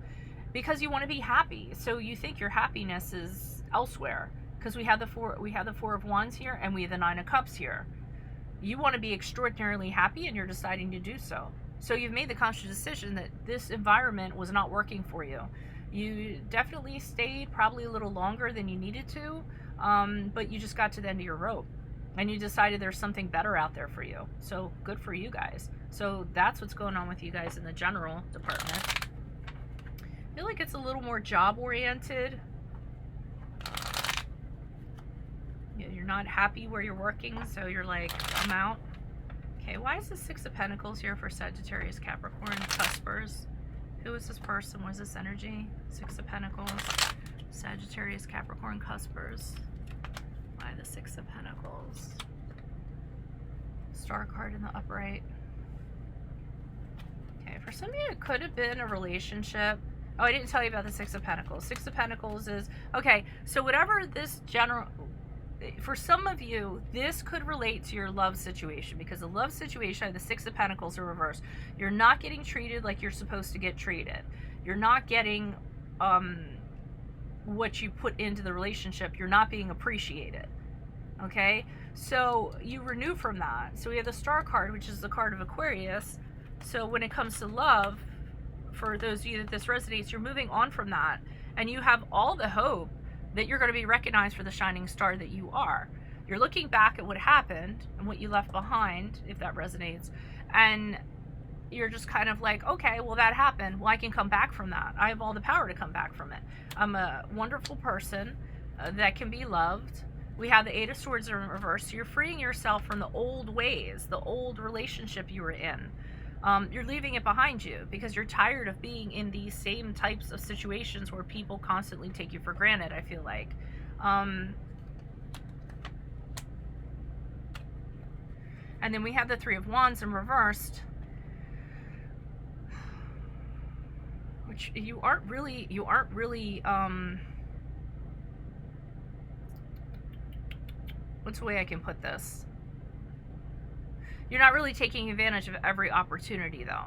because you want to be happy, so you think your happiness is elsewhere, because we have the Four of Wands here, and we have the Nine of Cups here. You want to be extraordinarily happy, and you're deciding to do so. So you've made the conscious decision that this environment was not working for you. You definitely stayed probably a little longer than you needed to, but you just got to the end of your rope, and you decided there's something better out there for you. So good for you guys. So that's what's going on with you guys in the general department. I feel like it's a little more job oriented. You're not happy where you're working, so you're like, I'm out. Okay, why is the Six of Pentacles here for Sagittarius, Capricorn, Cuspers? Who is this person? What is this energy? Six of Pentacles, Sagittarius, Capricorn, Cuspers. Why the Six of Pentacles? Star card in the upright. Okay, for some of you it could have been a relationship. Oh, I didn't tell you about the Six of Pentacles. Six of Pentacles is, okay, so whatever this general, for some of you, this could relate to your love situation, because the love situation, the Six of Pentacles are reversed. You're not getting treated like you're supposed to get treated. You're not getting what you put into the relationship. You're not being appreciated. Okay, so you renew from that. So we have the Star card, which is the card of Aquarius. So when it comes to love, for those of you that this resonates, you're moving on from that, and you have all the hope that you're going to be recognized for the shining star that you are. You're looking back at what happened and what you left behind, if that resonates, and you're just kind of like, okay, well, that happened. Well, I can come back from that. I have all the power to come back from it. I'm a wonderful person that can be loved. We have the Eight of Swords in reverse, so you're freeing yourself from the old ways, the old relationship you were in. You're leaving it behind you because you're tired of being in these same types of situations where people constantly take you for granted, I feel like. And then we have the Three of Wands in reversed, which you aren't really, what's the way I can put this? You're not really taking advantage of every opportunity, though.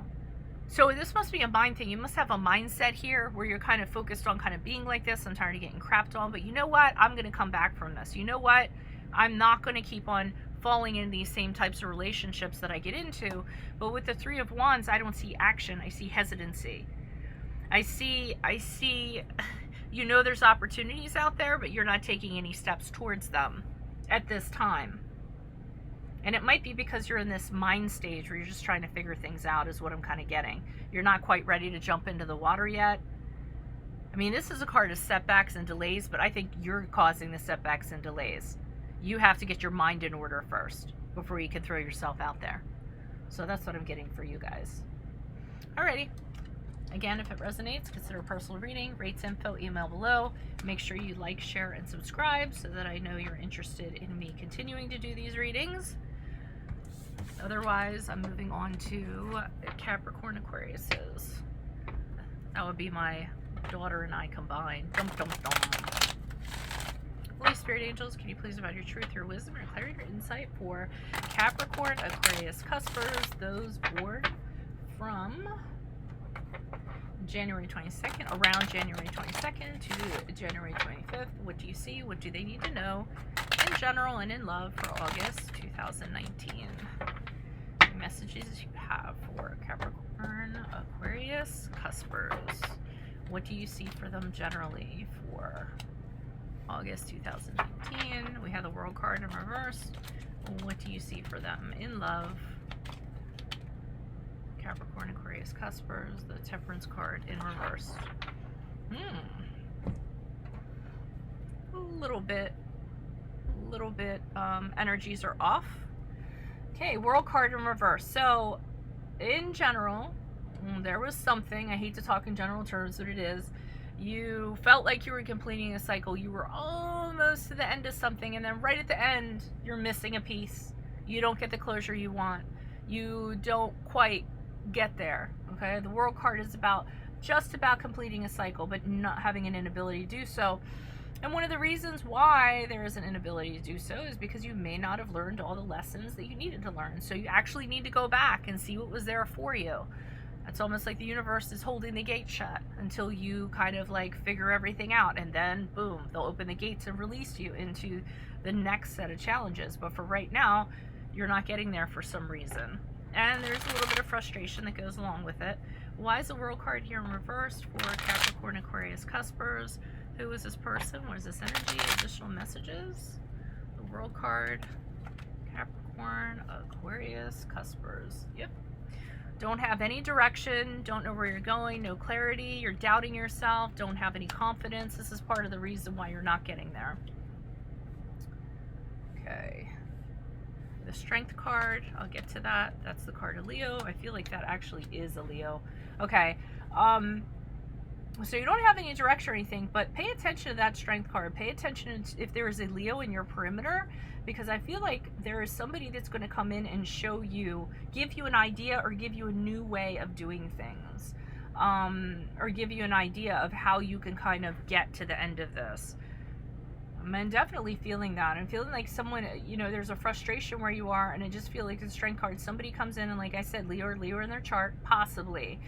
So this must be a mind thing. You must have a mindset here where you're kind of focused on kind of being like this. I'm tired of getting crapped on, but you know what? I'm going to come back from this. You know what? I'm not going to keep on falling in these same types of relationships that I get into. But with the Three of Wands, I don't see action. I see hesitancy. I see, you know, there's opportunities out there, but you're not taking any steps towards them at this time. And it might be because you're in this mind stage where you're just trying to figure things out, is what I'm kind of getting. You're not quite ready to jump into the water yet. I mean, this is a card of setbacks and delays, but I think you're causing the setbacks and delays. You have to get your mind in order first before you can throw yourself out there. So that's what I'm getting for you guys. Alrighty. Again, if it resonates, consider a personal reading. Rates info, email below. Make sure you like, share, and subscribe so that I know you're interested in me continuing to do these readings. Otherwise, I'm moving on to Capricorn Aquariuses. That would be my daughter and I combined. Dum, dum, dum. Holy Spirit Angels, can you please provide your truth, your wisdom, your clarity, your insight for Capricorn, Aquarius, Cuspers, those born from January 22nd, around January 22nd to January 25th. What do you see? What do they need to know in general and in love for August 2019? The messages you have for Capricorn, Aquarius, Cuspers. What do you see for them generally for August 2019? We have the World card in reverse. What do you see for them in love? Capricorn, Aquarius, Cuspers, the Temperance card in reverse. A little bit, energies are off. Okay, World card in reverse. So, in general, there was something, I hate to talk in general terms, but it is, you felt like you were completing a cycle. You were almost to the end of something, and then right at the end, you're missing a piece. You don't get the closure you want. You don't quite get there, okay? The World card is just about completing a cycle, but not having an inability to do so. And one of the reasons why there is an inability to do so is because you may not have learned all the lessons that you needed to learn. So you actually need to go back and see what was there for you. It's almost like the universe is holding the gate shut until you kind of like figure everything out, and then boom, they'll open the gates and release you into the next set of challenges. But for right now, you're not getting there for some reason. And there's a little bit of frustration that goes along with it. Why is the World card here in reverse for Capricorn, Aquarius, Cuspers? Who is this person? What is this energy? Additional messages? The World card, Capricorn, Aquarius, Cuspers. Yep. Don't have any direction, don't know where you're going, no clarity, you're doubting yourself, don't have any confidence. This is part of the reason why you're not getting there. Okay. The Strength card, I'll get to that. That's the card of Leo. I feel like that actually is a Leo. Okay. So you don't have any direction or anything, but pay attention to that Strength card. Pay attention if there is a Leo in your perimeter, because I feel like there is somebody that's going to come in and show you, give you an idea or give you a new way of doing things, or give you an idea of how you can kind of get to the end of this. I'm definitely feeling that. I'm feeling like someone, you know, there's a frustration where you are, and I just feel like the Strength card, somebody comes in and, like I said, Leo in their chart, possibly,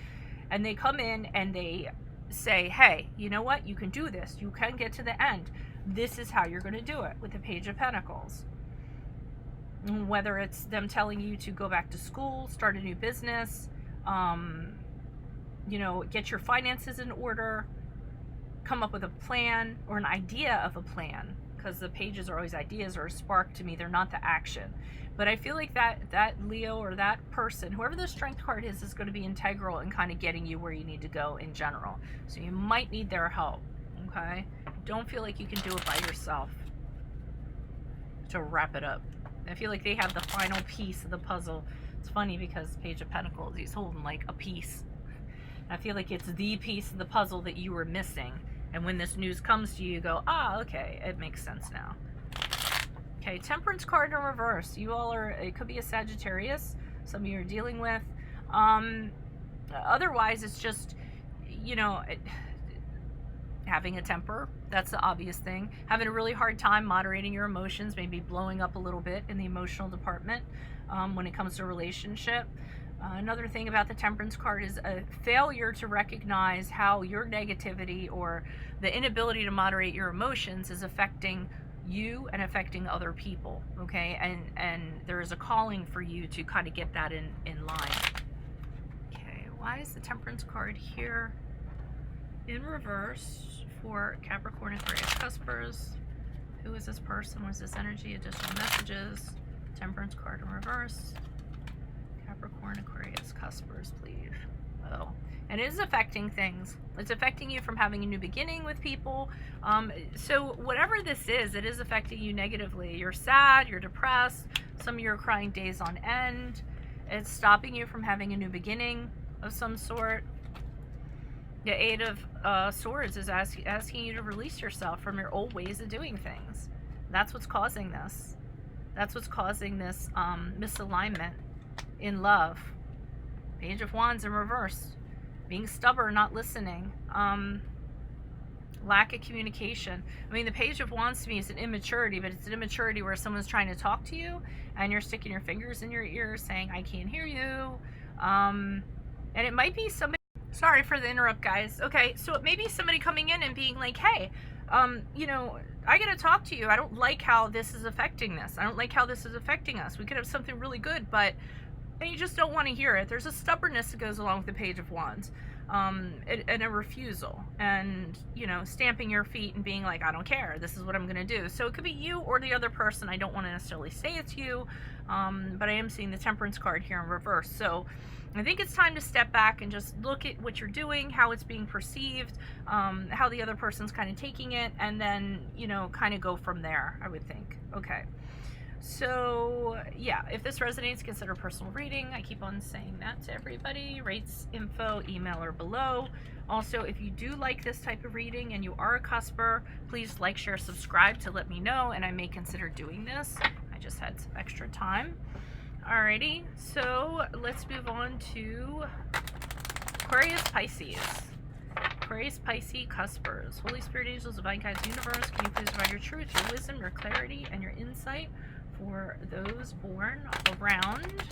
and they come in and they say, hey, you know what, you can do this, you can get to the end, this is how you're going to do it, with the Page of Pentacles. Whether it's them telling you to go back to school, start a new business, you know, get your finances in order, come up with a plan or an idea of a plan, because the pages are always ideas or a spark to me, they're not the action. But I feel like that Leo or that person, whoever the Strength card is going to be integral in kind of getting you where you need to go in general. So you might need their help, okay? Don't feel like you can do it by yourself. To wrap it up, I feel like they have the final piece of the puzzle. It's funny because Page of Pentacles, he's holding like a piece. I feel like it's the piece of the puzzle that you were missing. And when this news comes to you, you go, ah, okay, it makes sense now. Okay, Temperance card in reverse. You all are, it could be a Sagittarius, some of you are dealing with. Otherwise, it's just, you know, having a temper. That's the obvious thing. Having a really hard time moderating your emotions, maybe blowing up a little bit in the emotional department when it comes to relationship. Another thing about the Temperance card is a failure to recognize how your negativity or the inability to moderate your emotions is affecting you and affecting other people, okay? And there is a calling for you to kind of get that in line. Okay, why is the Temperance card here in reverse for Capricorn, Aquarius, Cuspers? Who is this person? What is this energy? Additional messages. Temperance card in reverse. Capricorn, Aquarius, Cuspers, please. Oh, and it is affecting things. It's affecting you from having a new beginning with people. So whatever this is, it is affecting you negatively. You're sad, you're depressed, some of you are crying days on end. It's stopping you from having a new beginning of some sort. The Eight of Swords is asking you to release yourself from your old ways of doing things. That's what's causing this. That's what's causing this misalignment in love. Page of Wands in reverse. Being stubborn, not listening. Lack of communication. I mean, the Page of Wands to me is an immaturity, but it's an immaturity where someone's trying to talk to you and you're sticking your fingers in your ear saying, I can't hear you. And it might be somebody, sorry for the interrupt, guys. Okay, so it may be somebody coming in and being like, hey, you know, I gotta talk to you. I don't like how this is affecting this. I don't like how this is affecting us. We could have something really good, but and you just don't want to hear it. There's a stubbornness that goes along with the Page of Wands, and a refusal, and, you know, stamping your feet and being like, I don't care, this is what I'm going to do. So it could be you or the other person. I don't want to necessarily say it's you, but I am seeing the Temperance card here in reverse. So I think it's time to step back and just look at what you're doing, how it's being perceived, how the other person's kind of taking it, and then, you know, kind of go from there, I would think. Okay. So yeah, if this resonates, consider personal reading. I keep on saying that to everybody. Rates, info, email are below. Also, if you do like this type of reading and you are a cusper, please like, share, subscribe to let me know, and I may consider doing this. I just had some extra time. Alrighty, so let's move on to Aquarius, Pisces. Aquarius, Pisces, Cuspers. Holy Spirit, angels, divine guides, universe, can you please provide your truth, your wisdom, your clarity, and your insight for those born around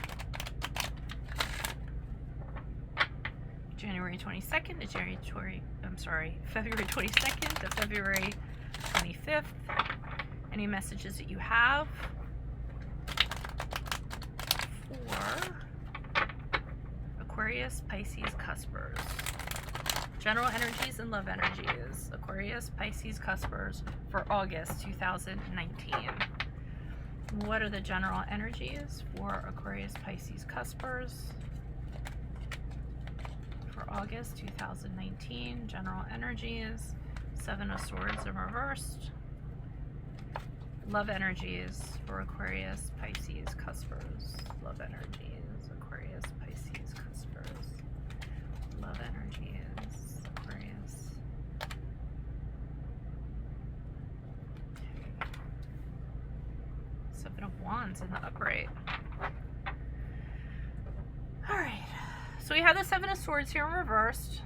January 22nd to February 22nd to February 25th. Any messages that you have for Aquarius, Pisces, Cuspers. General energies and love energies. Aquarius, Pisces, Cuspers for August 2019. What are the general energies for Aquarius, Pisces, Cuspers for August 2019? General energies. Seven of Swords in reversed. Love energies for Aquarius, Pisces, Cuspers. Love energies. Aquarius, Pisces, Cuspers. Love energies. Aquarius. Seven of Wands in the upright. Alright. So we have the Seven of Swords here in reversed.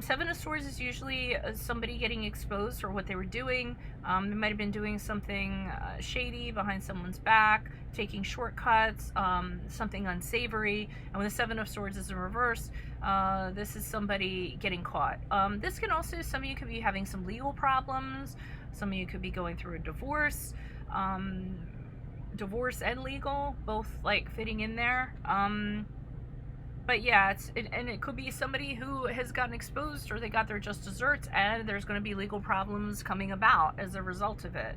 Seven of Swords is usually somebody getting exposed for what they were doing. They might have been doing something shady behind someone's back, taking shortcuts, something unsavory. And when the Seven of Swords is in reverse, this is somebody getting caught. This can also, some of you could be having some legal problems. Some of you could be going through a divorce. Divorce and legal, both like fitting in there. But yeah, it could be somebody who has gotten exposed, or they got their just desserts, and there's going to be legal problems coming about as a result of it.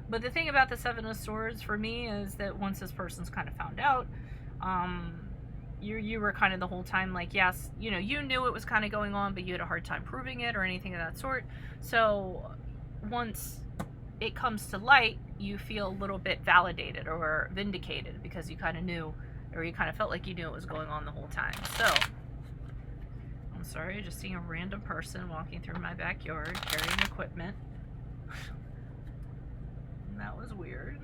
But the thing about the Seven of Swords for me is that once this person's kind of found out, you were kind of the whole time like, yes, you know, you knew it was kind of going on, but you had a hard time proving it or anything of that sort. So once it comes to light, you feel a little bit validated or vindicated because you kind of knew, or you kind of felt like you knew it was going on the whole time. So, I'm sorry, just seeing a random person walking through my backyard carrying equipment. That was weird.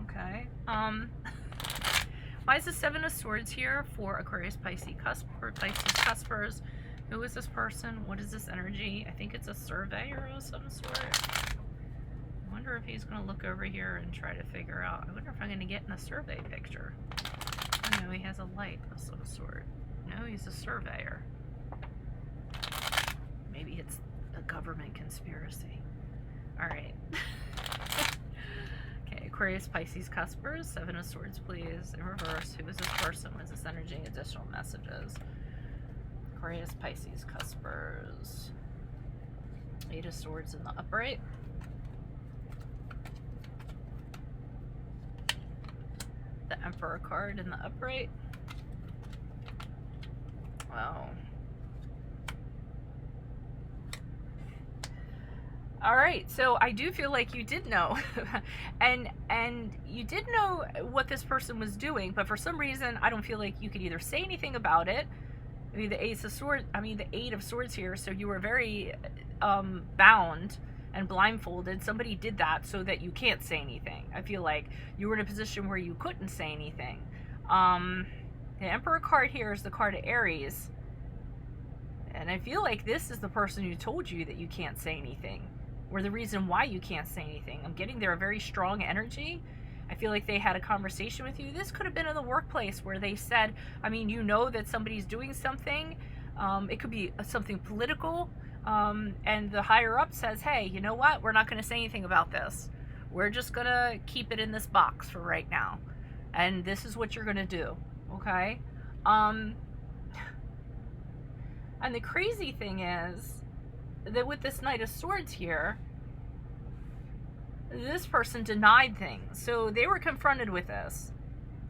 Okay. Why is the Seven of Swords here for Aquarius, Pisces, Cuspers? Who is this person? What is this energy? I think it's a surveyor of some sort. I wonder if he's going to look over here and try to figure out. I wonder if I'm going to get in a survey picture. Oh, no, he has a light of some sort. No, he's a surveyor. Maybe it's a government conspiracy. Alright. Okay, Aquarius, Pisces, Cuspers. Seven of Swords, please. In reverse. Who is this person? What is this energy? Additional messages. Aquarius, Pisces, Cuspers. Eight of Swords in the upright. The Emperor card in the upright. Wow. Alright, so I do feel like you did know. and you did know what this person was doing, but for some reason I don't feel like you could either say anything about it. I mean, the Eight of Swords here, so you were very bound and blindfolded. Somebody did that so that you can't say anything. I feel like you were in a position where you couldn't say anything. The Emperor card here is the card of Aries, and I feel like this is the person who told you that you can't say anything, or the reason why you can't say anything. I'm getting there a very strong energy. I feel like they had a conversation with you. This could have been in the workplace where they said, I mean, you know that somebody's doing something. It could be something political. And the higher up says, hey, you know what? We're not going to say anything about this. We're just going to keep it in this box for right now. And this is what you're going to do. Okay? And the crazy thing is that with this Knight of Swords here, this person denied things. So they were confronted with this.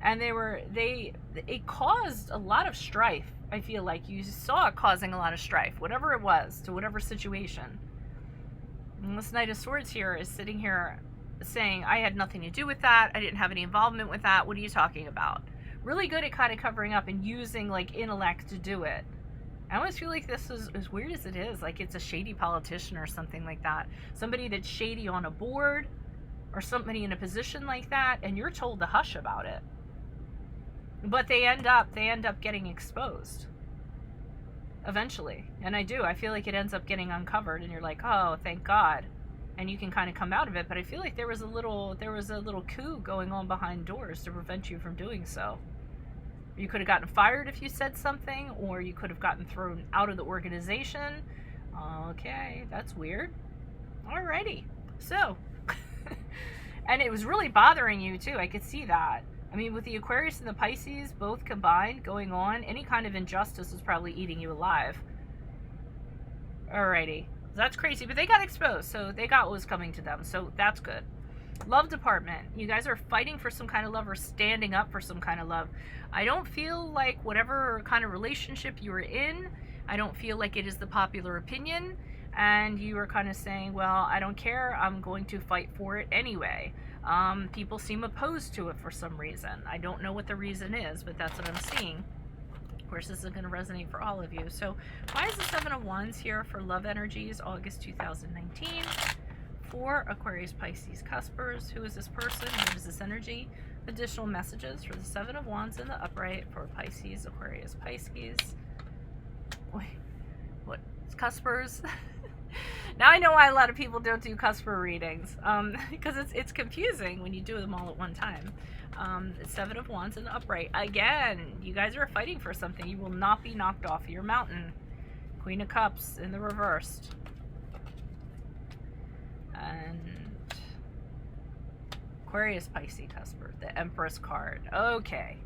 And it caused a lot of strife. I feel like you saw it causing a lot of strife, whatever it was, to whatever situation. And this Knight of Swords here is sitting here saying, I had nothing to do with that. I didn't have any involvement with that. What are you talking about? Really good at kind of covering up and using like intellect to do it. I always feel like this is as weird as it is. Like it's a shady politician or something like that. Somebody that's shady on a board or somebody in a position like that, and you're told to hush about it. But they end up getting exposed eventually. And I feel like it ends up getting uncovered, and you're like, oh, thank God. And you can kind of come out of it. But I feel like there was a little coup going on behind doors to prevent you from doing so. You could have gotten fired if you said something, or you could have gotten thrown out of the organization. Okay, that's weird. Alrighty. So, and it was really bothering you too. I could see that. I mean, with the Aquarius and the Pisces both combined going on, any kind of injustice was probably eating you alive. Alrighty. That's crazy, but they got exposed, so they got what was coming to them, so that's good. Love department. You guys are fighting for some kind of love or standing up for some kind of love. I don't feel like whatever kind of relationship you are in, I don't feel like it is the popular opinion, and you are kind of saying, well, I don't care, I'm going to fight for it anyway. People seem opposed to it for some reason. I don't know what the reason is, but that's what I'm seeing. Of course, this is going to resonate for all of you. So why is the Seven of Wands here for love energies, August 2019? For Aquarius, Pisces, Cuspers. Who is this person? What is this energy? Additional messages for the Seven of Wands in the upright for Pisces, Aquarius, Pisces. Wait, what? It's Cuspers? Now I know why a lot of people don't do Cusper readings. Because it's confusing when you do them all at one time. Seven of Wands in the upright. Again, you guys are fighting for something. You will not be knocked off of your mountain. Queen of Cups in the reversed. And Aquarius, Pisces, Cusper, the Empress card. Okay,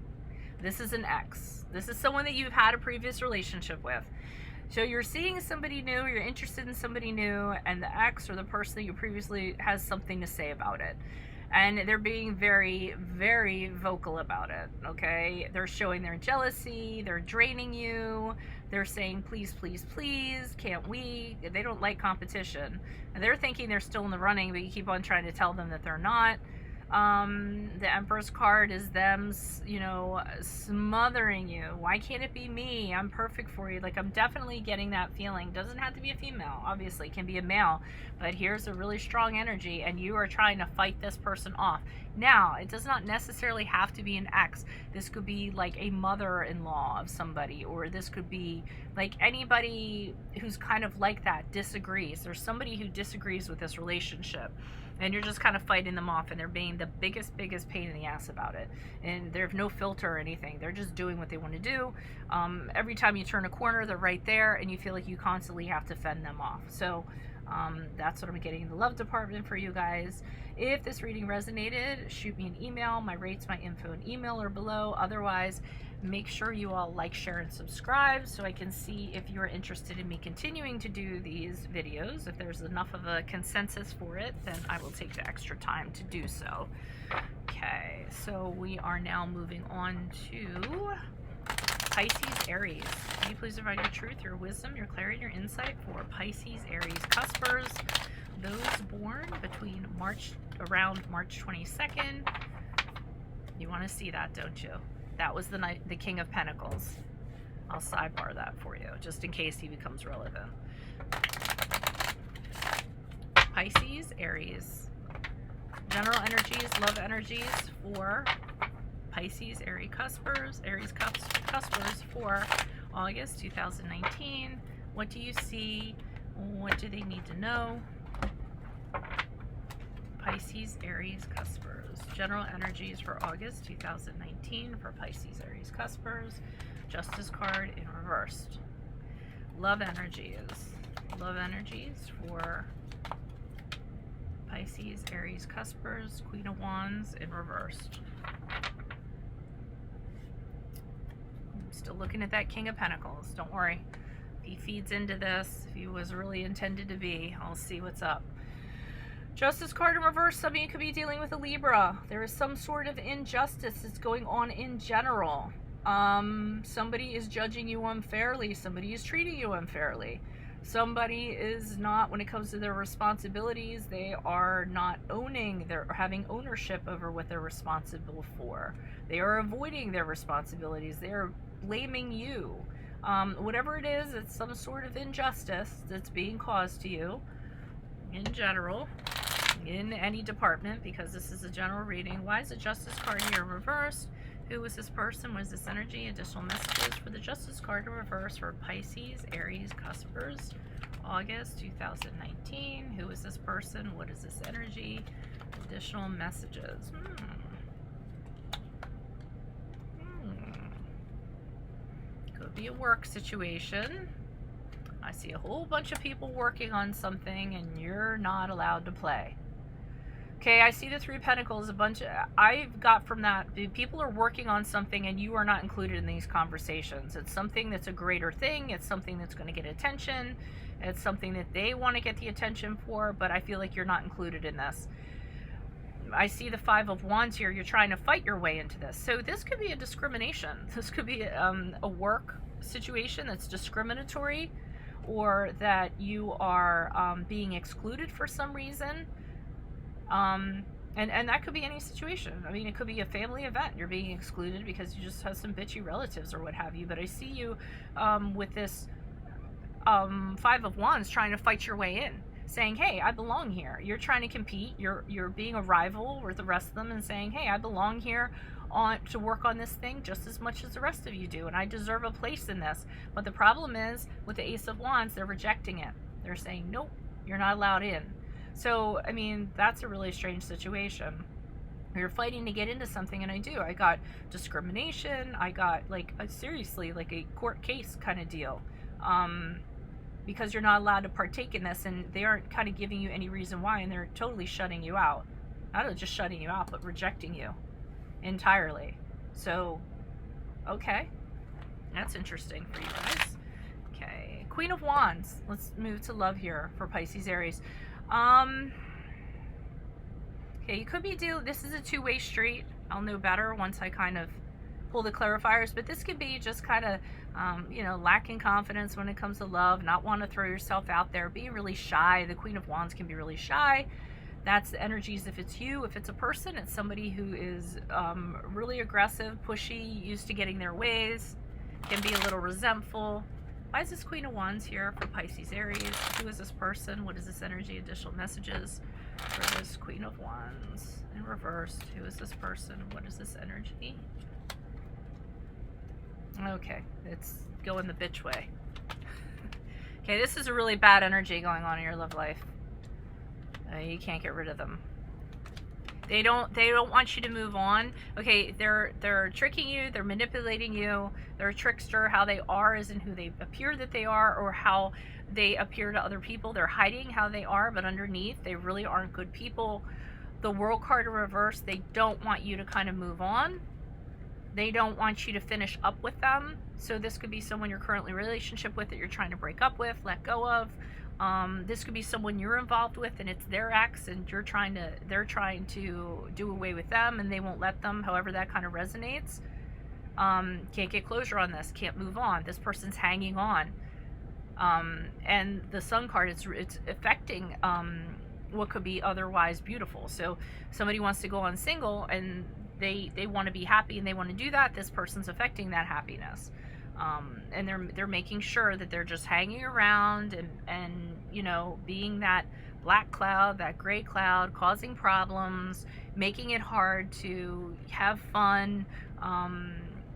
this is an ex. This is someone that you've had a previous relationship with. So you're seeing somebody new, you're interested in somebody new, and the ex or the person that you previously has something to say about it. And they're being very, very vocal about it, okay? They're showing their jealousy, they're draining you, they're saying, please, please, please, can't we? They don't like competition. And they're thinking they're still in the running, but you keep on trying to tell them that they're not. The Empress card is them, you know, smothering you. Why can't it be me? I'm perfect for you. Like, I'm definitely getting that feeling. Doesn't have to be a female, obviously. It can be a male. But here's a really strong energy, and you are trying to fight this person off. Now, it does not necessarily have to be an ex. This could be like a mother-in-law of somebody, or this could be like anybody who's kind of like that, disagrees. There's somebody who disagrees with this relationship. And you're just kind of fighting them off, and they're being the biggest pain in the ass about it. And there's no filter or anything. They're just doing what they want to do. Every time you turn a corner, they're right there, and you feel like you constantly have to fend them off. So that's what I'm getting in the love department for you guys. If this reading resonated, shoot me an email. My rates, my info, and email are below. Otherwise, make sure you all like, share, and subscribe so I can see if you're interested in me continuing to do these videos. If there's enough of a consensus for it, then I will take the extra time to do so. Okay, so we are now moving on to Pisces, Aries. Can you please provide your truth, your wisdom, your clarity, your insight for Pisces, Aries, Cuspers, those born between around March 22nd. You want to see that, don't you? That was the King of Pentacles. I'll sidebar that for you, just in case he becomes relevant. Pisces, Aries. General energies, love energies for Pisces, Aries, Cuspers for August 2019. What do you see? What do they need to know? Pisces, Aries, Cuspers. General energies for August 2019 for Pisces, Aries, Cuspers. Justice card in reversed. Love energies. Love energies for Pisces, Aries, Cuspers. Queen of Wands in reversed. I'm still looking at that King of Pentacles. Don't worry. If he feeds into this, if he was really intended to be, I'll see what's up. Justice card in reverse. Some of you could be dealing with a Libra. There is some sort of injustice that's going on in general. Somebody is judging you unfairly. Somebody is treating you unfairly. Somebody is not, when it comes to their responsibilities, they are not owning, they're having ownership over what they're responsible for. They are avoiding their responsibilities. They are blaming you. Whatever it is, it's some sort of injustice that's being caused to you in general, in any department, because this is a general reading. Why is the Justice card here reversed? Who was this person? What is this energy? Additional messages for the Justice card in reverse for Pisces, Aries, Cuspers, August 2019. Who is this person? What is this energy? Additional messages. Could be a work situation. I see a whole bunch of people working on something and you're not allowed to play. Okay, I see the Three of Pentacles, a bunch of, I've got from that, people are working on something and you are not included in these conversations. It's something that's a greater thing. It's something that's going to get attention. It's something that they want to get the attention for, but I feel like you're not included in this. I see the Five of Wands here. You're trying to fight your way into this. So this could be a discrimination. This could be a work situation that's discriminatory, or that you are being excluded for some reason. And that could be any situation. I mean, it could be a family event. You're being excluded because you just have some bitchy relatives or what have you. But I see you with this Five of Wands trying to fight your way in, saying, hey, I belong here. You're trying to compete. You're being a rival with the rest of them and saying, hey, I belong here to work on this thing just as much as the rest of you do, and I deserve a place in this. But the problem is, with the Ace of Wands, they're rejecting it. They're saying, nope, you're not allowed in. So, I mean, that's a really strange situation. You're fighting to get into something, and I got discrimination. I got, like, seriously, like a court case kind of deal. Because you're not allowed to partake in this, and they aren't kind of giving you any reason why, and they're totally shutting you out. Not just shutting you out, but rejecting you entirely. So, okay. That's interesting for you guys. Okay. Queen of Wands. Let's move to love here for Pisces, Aries. Okay, you could be this is a two-way street. I'll know better once I kind of pull the clarifiers, but this could be just kind of, you know, lacking confidence when it comes to love, not want to throw yourself out there, being really shy. The Queen of Wands can be really shy. That's the energies if it's you. If it's a person, it's somebody who is really aggressive, pushy, used to getting their ways, can be a little resentful. Why is this Queen of Wands here for Pisces, Aries? Who is this person? What is this energy? Additional messages for this Queen of Wands in reverse. Who is this person? What is this energy? Okay, it's going the bitch way. Okay, this is a really bad energy going on in your love life. You can't get rid of them. They don't want you to move on. Okay, they're tricking you, they're manipulating you, they're a trickster. How they are isn't who they appear that they are, or how they appear to other people. They're hiding how they are, but underneath they really aren't good people. The World card in reverse, they don't want you to kind of move on. They don't want you to finish up with them. So this could be someone you're currently in a relationship with that you're trying to break up with, let go of. This could be someone you're involved with and it's their ex, and they're trying to do away with them and they won't let them. However that kind of resonates. Can't get closure on this, can't move on. This person's hanging on. And the Sun card, it's affecting what could be otherwise beautiful. So somebody wants to go on single and they want to be happy and they want to do that. This person's affecting that happiness. And they're making sure that they're just hanging around and you know, being that black cloud, that gray cloud, causing problems, making it hard to have fun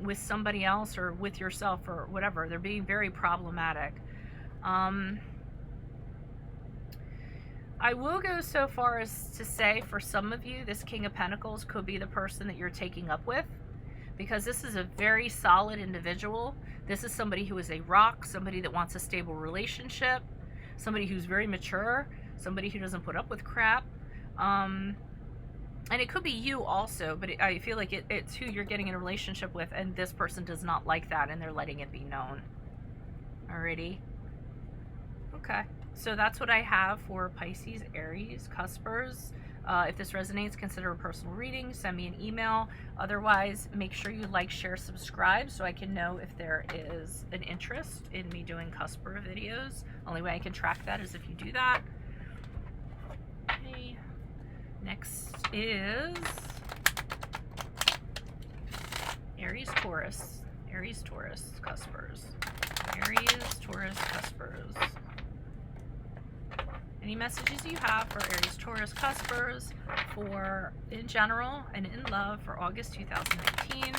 with somebody else or with yourself or whatever. They're being very problematic. I will go so far as to say, for some of you, this King of Pentacles could be the person that you're taking up with, because this is a very solid individual. This is somebody who is a rock, somebody that wants a stable relationship, somebody who's very mature, somebody who doesn't put up with crap. And it could be you also, but I feel like it's who you're getting in a relationship with, and this person does not like that, and they're letting it be known. Alrighty. Okay. So that's what I have for Pisces, Aries, Cuspers, If this resonates, consider a personal reading. Send me an email. Otherwise, make sure you like, share, subscribe so I can know if there is an interest in me doing cusper videos. Only way I can track that is if you do that. Okay. Next is Aries, Taurus. Aries, Taurus, cuspers. Aries, Taurus, cuspers. Any messages you have for Aries, Taurus, cuspers for in general and in love for August 2019.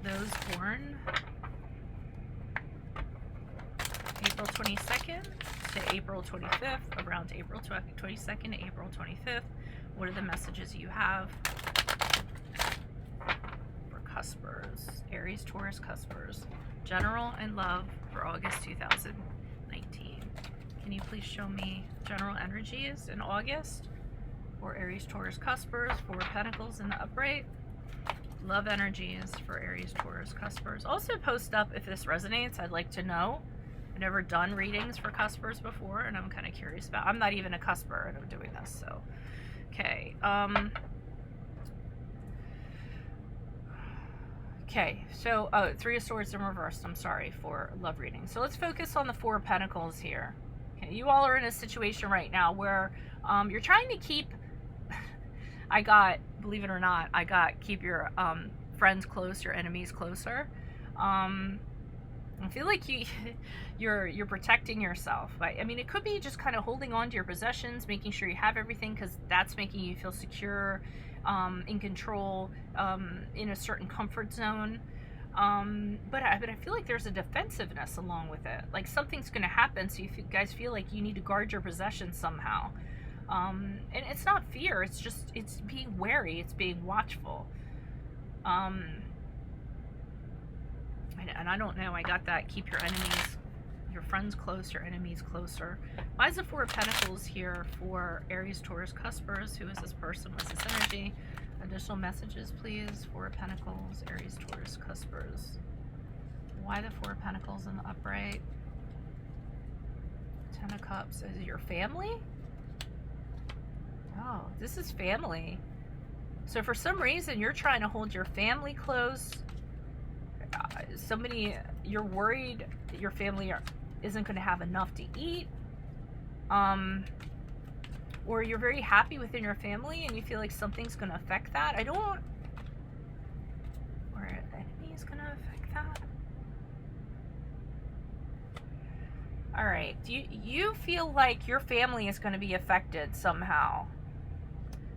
Those born April 22nd to April 25th, around April 22nd to April 25th. What are the messages you have for cuspers? Aries, Taurus, cuspers. General and love for August 2019. Can you please show me general energies in August for Aries, Taurus, cuspers, 4 of Pentacles in the upright. Love energies for Aries, Taurus, cuspers. Also post up if this resonates. I'd like to know. I've never done readings for cuspers before, and I'm kind of curious about. I'm not even a cusper, and I'm doing this, so okay. Okay, so 3 of Swords in reverse. I'm sorry for love reading. So let's focus on the 4 of Pentacles here. Okay, you all are in a situation right now where you're trying to keep. I got, believe it or not, I got keep your friends close, your enemies closer. I feel like you're protecting yourself. I mean, it could be just kind of holding on to your possessions, making sure you have everything, because that's making you feel secure, in control, in a certain comfort zone. But I feel like there's a defensiveness along with it. Like something's going to happen, so you guys feel like you need to guard your possessions somehow. And it's not fear. It's just, it's being wary. It's being watchful. And I don't know, I got that, keep your enemies, your friends close, your enemies closer. Why is the 4 of Pentacles here for Aries, Taurus, cuspers? Who is this person? What's this energy? Additional messages, please. 4 of Pentacles, Aries, Taurus, cuspers. Why the 4 of Pentacles in the upright? 10 of Cups. Is it your family? Oh, this is family. So for some reason, you're trying to hold your family close. Somebody, you're worried that your family isn't going to have enough to eat, or you're very happy within your family and you feel like something's going to affect that. Or an enemy is going to affect that. All right, do you feel like your family is going to be affected somehow?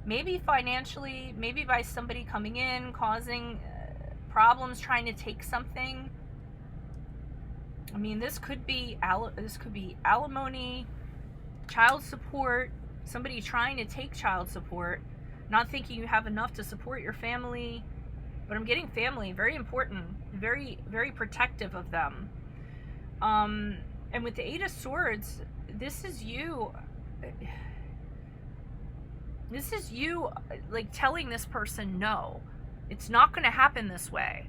Maybe financially, maybe by somebody coming in causing problems, trying to take something. I mean, this could be alimony, child support, somebody trying to take child support, not thinking you have enough to support your family. But I'm getting family, very important, very, very protective of them. And with the 8 of Swords, this is you. This is you, like, telling this person no. It's not going to happen this way.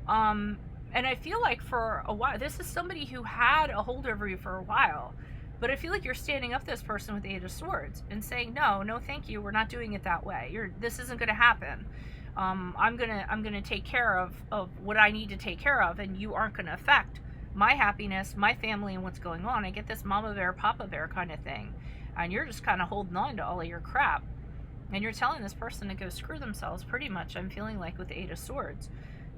And I feel like for a while, this is somebody who had a hold over you for a while. But I feel like you're standing up to this person with the 8 of Swords and saying, no, thank you. We're not doing it that way. This isn't going to happen. I'm gonna take care of what I need to take care of, and you aren't going to affect my happiness, my family, and what's going on. I get this mama bear, papa bear kind of thing. And you're just kind of holding on to all of your crap. And you're telling this person to go screw themselves, pretty much. I'm feeling like with the 8 of Swords.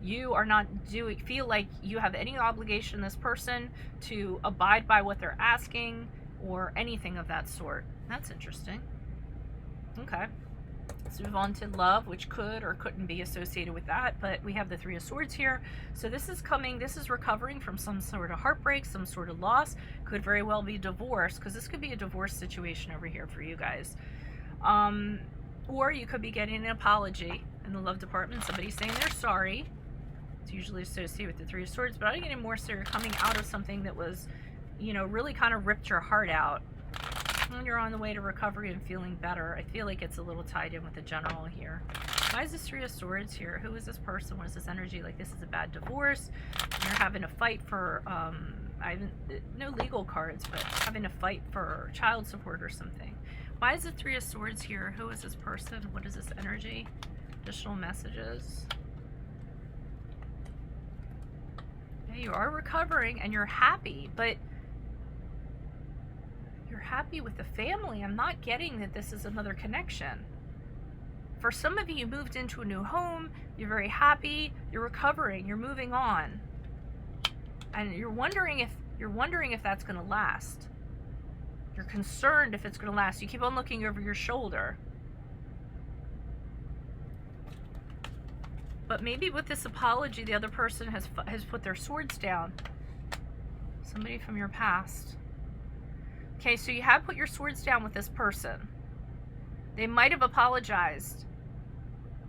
You are not feel like you have any obligation, this person, to abide by what they're asking or anything of that sort. That's interesting. Okay. Let's move on to love, which could or couldn't be associated with that. But we have the 3 of Swords here. So this is recovering from some sort of heartbreak, some sort of loss. Could very well be divorce, because this could be a divorce situation over here for you guys. Or you could be getting an apology in the love department. Somebody saying they're sorry. It's usually associated with the 3 of Swords, but I'm getting more so you're coming out of something that was, you know, really kind of ripped your heart out. And you're on the way to recovery and feeling better. I feel like it's a little tied in with the general here. Why is this 3 of Swords here? Who is this person? What is this energy? Like, this is a bad divorce. You're having a fight for, no legal cards, but having a fight for child support or something. Why is the Three of Swords here? Who is this person? What is this energy? Additional messages. Yeah, you are recovering and you're happy, but you're happy with the family. I'm not getting that this is another connection. For some of you, you moved into a new home, you're very happy, you're recovering, you're moving on. And you're wondering if that's going to last. You're concerned if it's going to last. You keep on looking over your shoulder. But maybe with this apology, the other person has put their swords down. Somebody from your past. Okay, so you have put your swords down with this person. They might have apologized.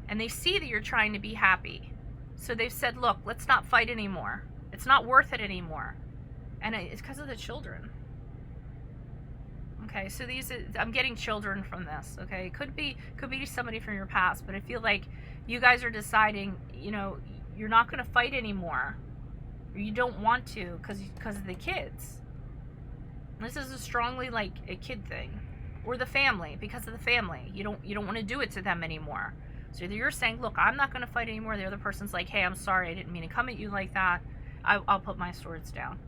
And they see that you're trying to be happy. So they've said, look, let's not fight anymore. It's not worth it anymore. And it's because of the children. Okay, so I'm getting children from this, okay? It could be somebody from your past, but I feel like you guys are deciding, you know, you're not going to fight anymore. Or you don't want to because of the kids. This is a strongly like a kid thing. Or the family, because of the family. You don't want to do it to them anymore. So either you're saying, look, I'm not going to fight anymore. The other person's like, hey, I'm sorry, I didn't mean to come at you like that. I'll put my swords down.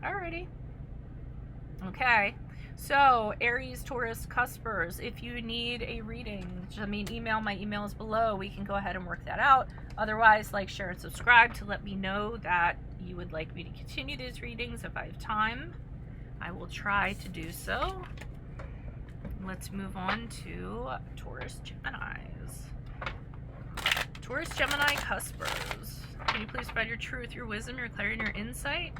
Alrighty. Okay. So, Aries, Taurus, Cuspers, if you need a reading, email. My email is below. We can go ahead and work that out. Otherwise, like, share, and subscribe to let me know that you would like me to continue these readings if I have time. I will try to do so. Let's move on to Taurus, Geminis. Taurus, Gemini, Cuspers. Can you please provide your truth, your wisdom, your clarity, and your insight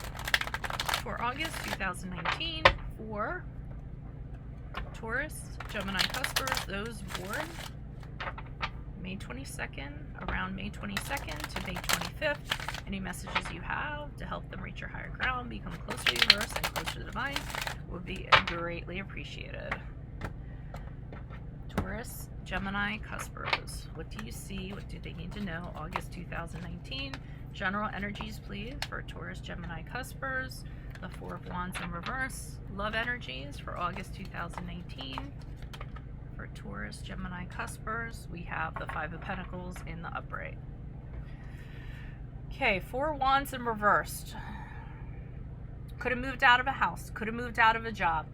for August 2019 for Taurus, Gemini, Cuspers, those born May 22nd, around May 22nd to May 25th. Any messages you have to help them reach your higher ground, become closer to the universe and closer to the divine would be greatly appreciated. Taurus, Gemini, Cuspers. What do you see? What do they need to know? August 2019. General energies, please, for Taurus, Gemini, Cuspers. The Four of Wands in reverse. Love energies for August 2019. For Taurus, Gemini, Cuspers, we have the Five of Pentacles in the upright. Okay, Four Wands in reversed. Could have moved out of a house. Could have moved out of a job.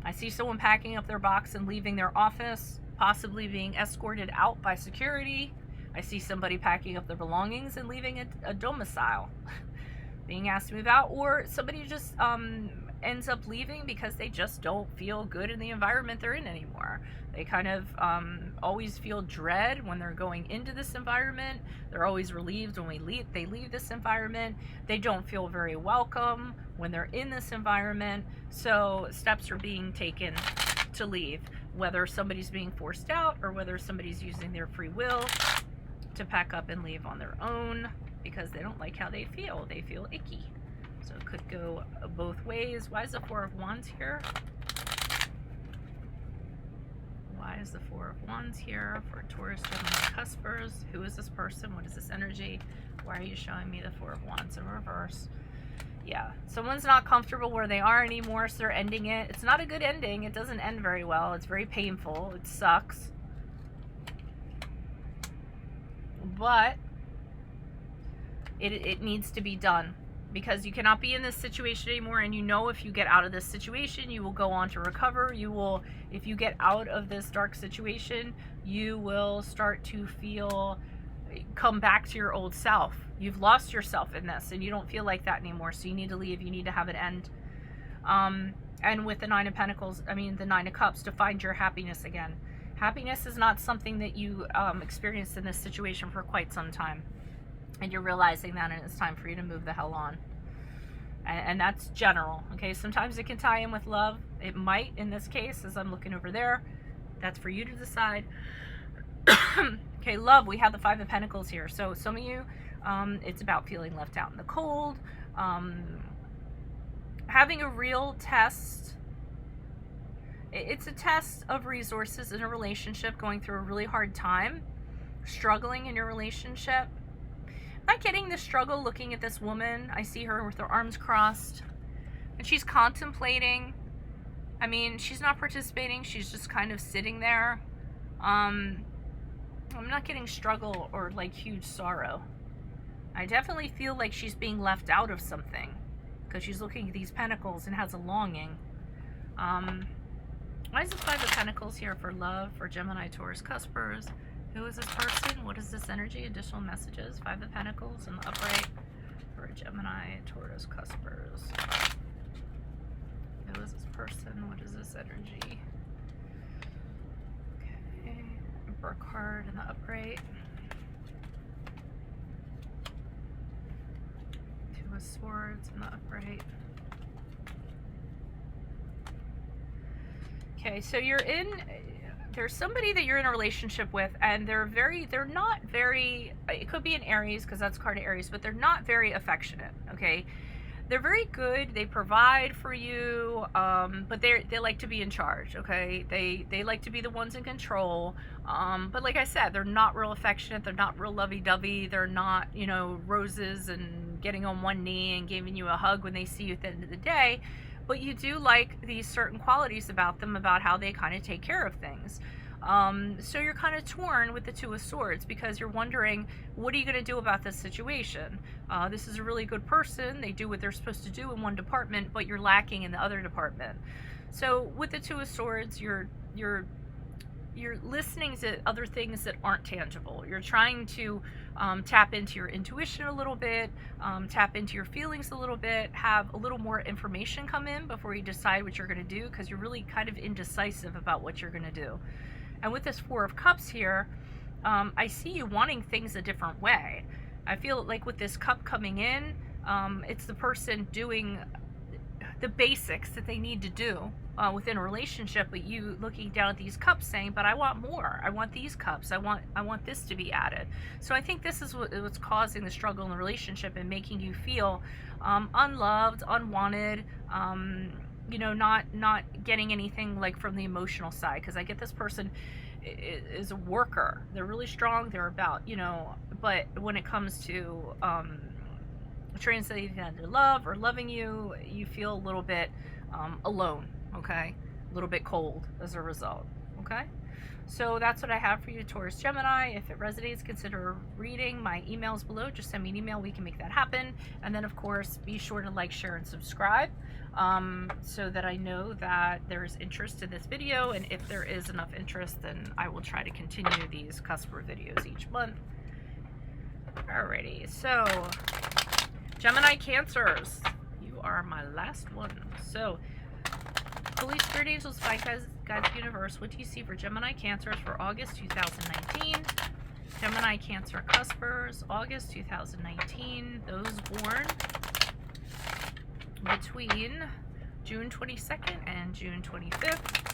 I see someone packing up their box and leaving their office, possibly being escorted out by security. I see somebody packing up their belongings and leaving a domicile, being asked to move out, or somebody just ends up leaving because they just don't feel good in the environment they're in anymore. They kind of always feel dread when they're going into this environment. They're always relieved when they leave this environment. They don't feel very welcome when they're in this environment. So steps are being taken to leave, whether somebody's being forced out or whether somebody's using their free will to pack up and leave on their own because they don't like how they feel. They feel icky. So it could go both ways. Why is the Four of Wands here? Why is the Four of Wands here for Taurus, Gemini, Cuspers? Who is this person? What is this energy? Why are you showing me the Four of Wands in reverse? Yeah, someone's not comfortable where they are anymore, so they're ending it. It's not a good ending. It doesn't end very well. It's very painful. It sucks. But it needs to be done. Because you cannot be in this situation anymore, and you know if you get out of this situation, you will go on to recover. You will, if you get out of this dark situation, you will start to come back to your old self. You've lost yourself in this, and you don't feel like that anymore, so you need to leave. You need to have it end. And with the Nine of Pentacles, the Nine of Cups, to find your happiness again. Happiness is not something that you experienced in this situation for quite some time. And you're realizing that, and it's time for you to move the hell on. And that's general, okay? Sometimes it can tie in with love. It might, in this case, as I'm looking over there. That's for you to decide. Okay, love, we have the Five of Pentacles here. So some of you, it's about feeling left out in the cold. Having a real test. It's a test of resources in a relationship, going through a really hard time, struggling in your relationship. Not getting the struggle looking at this woman. I see her with her arms crossed, and she's contemplating I mean, she's not participating. She's just kind of sitting there. I'm not getting struggle or like huge sorrow. I definitely feel like she's being left out of something because she's looking at these pentacles and has a longing. Why is the Five of Pentacles here for love, for Gemini, Taurus, Cuspers? Who is this person? What is this energy? Additional messages. Five of Pentacles in the upright for Gemini, Taurus, Cuspers. Who is this person? What is this energy? Okay. Emperor card in the upright. Two of Swords in the upright. Okay, so there's somebody that you're in a relationship with, and they're not very, it could be an Aries, because that's card of Aries, but they're not very affectionate, okay? They're very good, they provide for you, but they like to be in charge, okay? They like to be the ones in control, but like I said, they're not real affectionate, they're not real lovey-dovey, they're not, you know, roses and getting on one knee and giving you a hug when they see you at the end of the day. But you do like these certain qualities about them, about how they kind of take care of things. So you're kind of torn with the Two of Swords because you're wondering, what are you going to do about this situation? This is a really good person. They do what they're supposed to do in one department, but you're lacking in the other department. So with the Two of Swords, you're listening to other things that aren't tangible. You're trying to tap into your intuition a little bit, tap into your feelings a little bit, have a little more information come in before you decide what you're going to do, because you're really kind of indecisive about what you're going to do. And with this Four of Cups here, I see you wanting things a different way. I feel like with this cup coming in, it's the person doing the basics that they need to do within a relationship, but you looking down at these cups saying, but I want more. I want these cups. I want this to be added. So I think this is what's causing the struggle in the relationship and making you feel unloved, unwanted, you know, not getting anything like from the emotional side. Because I get this person is a worker. They're really strong. They're about, you know, but when it comes to translating into love or loving you, you feel a little bit alone. Okay, a little bit cold as a result. Okay, so that's what I have for you, Taurus, Gemini. If it resonates, consider reading. My email's below. Just send me an email. We can make that happen. And then, of course, be sure to like, share, and subscribe so that I know that there's interest in this video. And if there is enough interest, then I will try to continue these Cusper videos each month. Alrighty, so Gemini, Cancers, you are my last one. So Holy Spirit, Angels, Guides, Universe, what do you see for Gemini, Cancers for August 2019? Gemini, Cancer, Cuspers, August 2019. Those born between June 22nd and June 25th.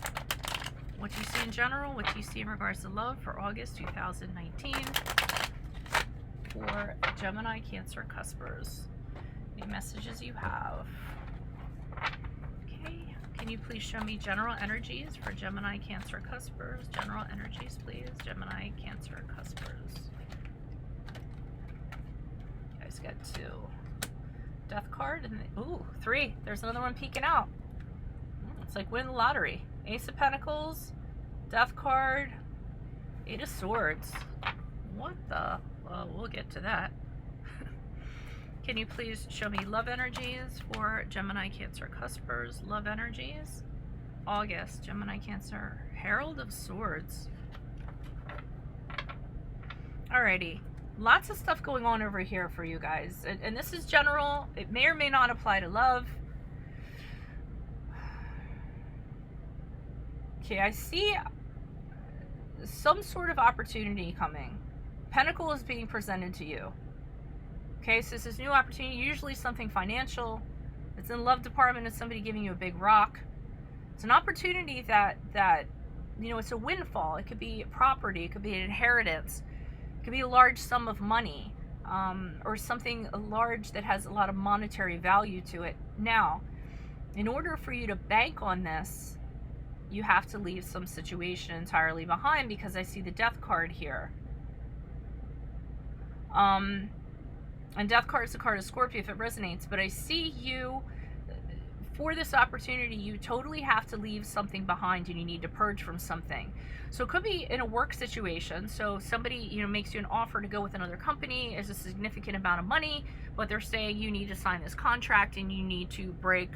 What do you see in general? What do you see in regards to love for August 2019 for Gemini, Cancer, Cuspers? Any messages you have? Can you please show me general energies for Gemini, Cancer, Cuspers? General energies, please. Gemini, Cancer, Cuspers. You guys got 2. Death card. And ooh, 3. There's another one peeking out. It's like winning the lottery. Ace of Pentacles. Death card. 8 of Swords. What the? Well, we'll get to that. Can you please show me love energies for Gemini, Cancer, Cuspers? Love energies. August, Gemini, Cancer. Herald of Swords. Alrighty. Lots of stuff going on over here for you guys. And this is general. It may or may not apply to love. Okay, I see some sort of opportunity coming. Pentacle is being presented to you. Okay, so this is new opportunity, usually something financial. It's in the love department, it's somebody giving you a big rock. It's an opportunity that you know, it's a windfall. It could be property, it could be an inheritance, it could be a large sum of money, or something large that has a lot of monetary value to it. Now, in order for you to bank on this, you have to leave some situation entirely behind, because I see the Death card here. And Death card is a card of Scorpio if it resonates, but I see you for this opportunity, you totally have to leave something behind and you need to purge from something. So it could be in a work situation. So somebody, you know, makes you an offer to go with another company, is a significant amount of money, but they're saying you need to sign this contract and you need to break,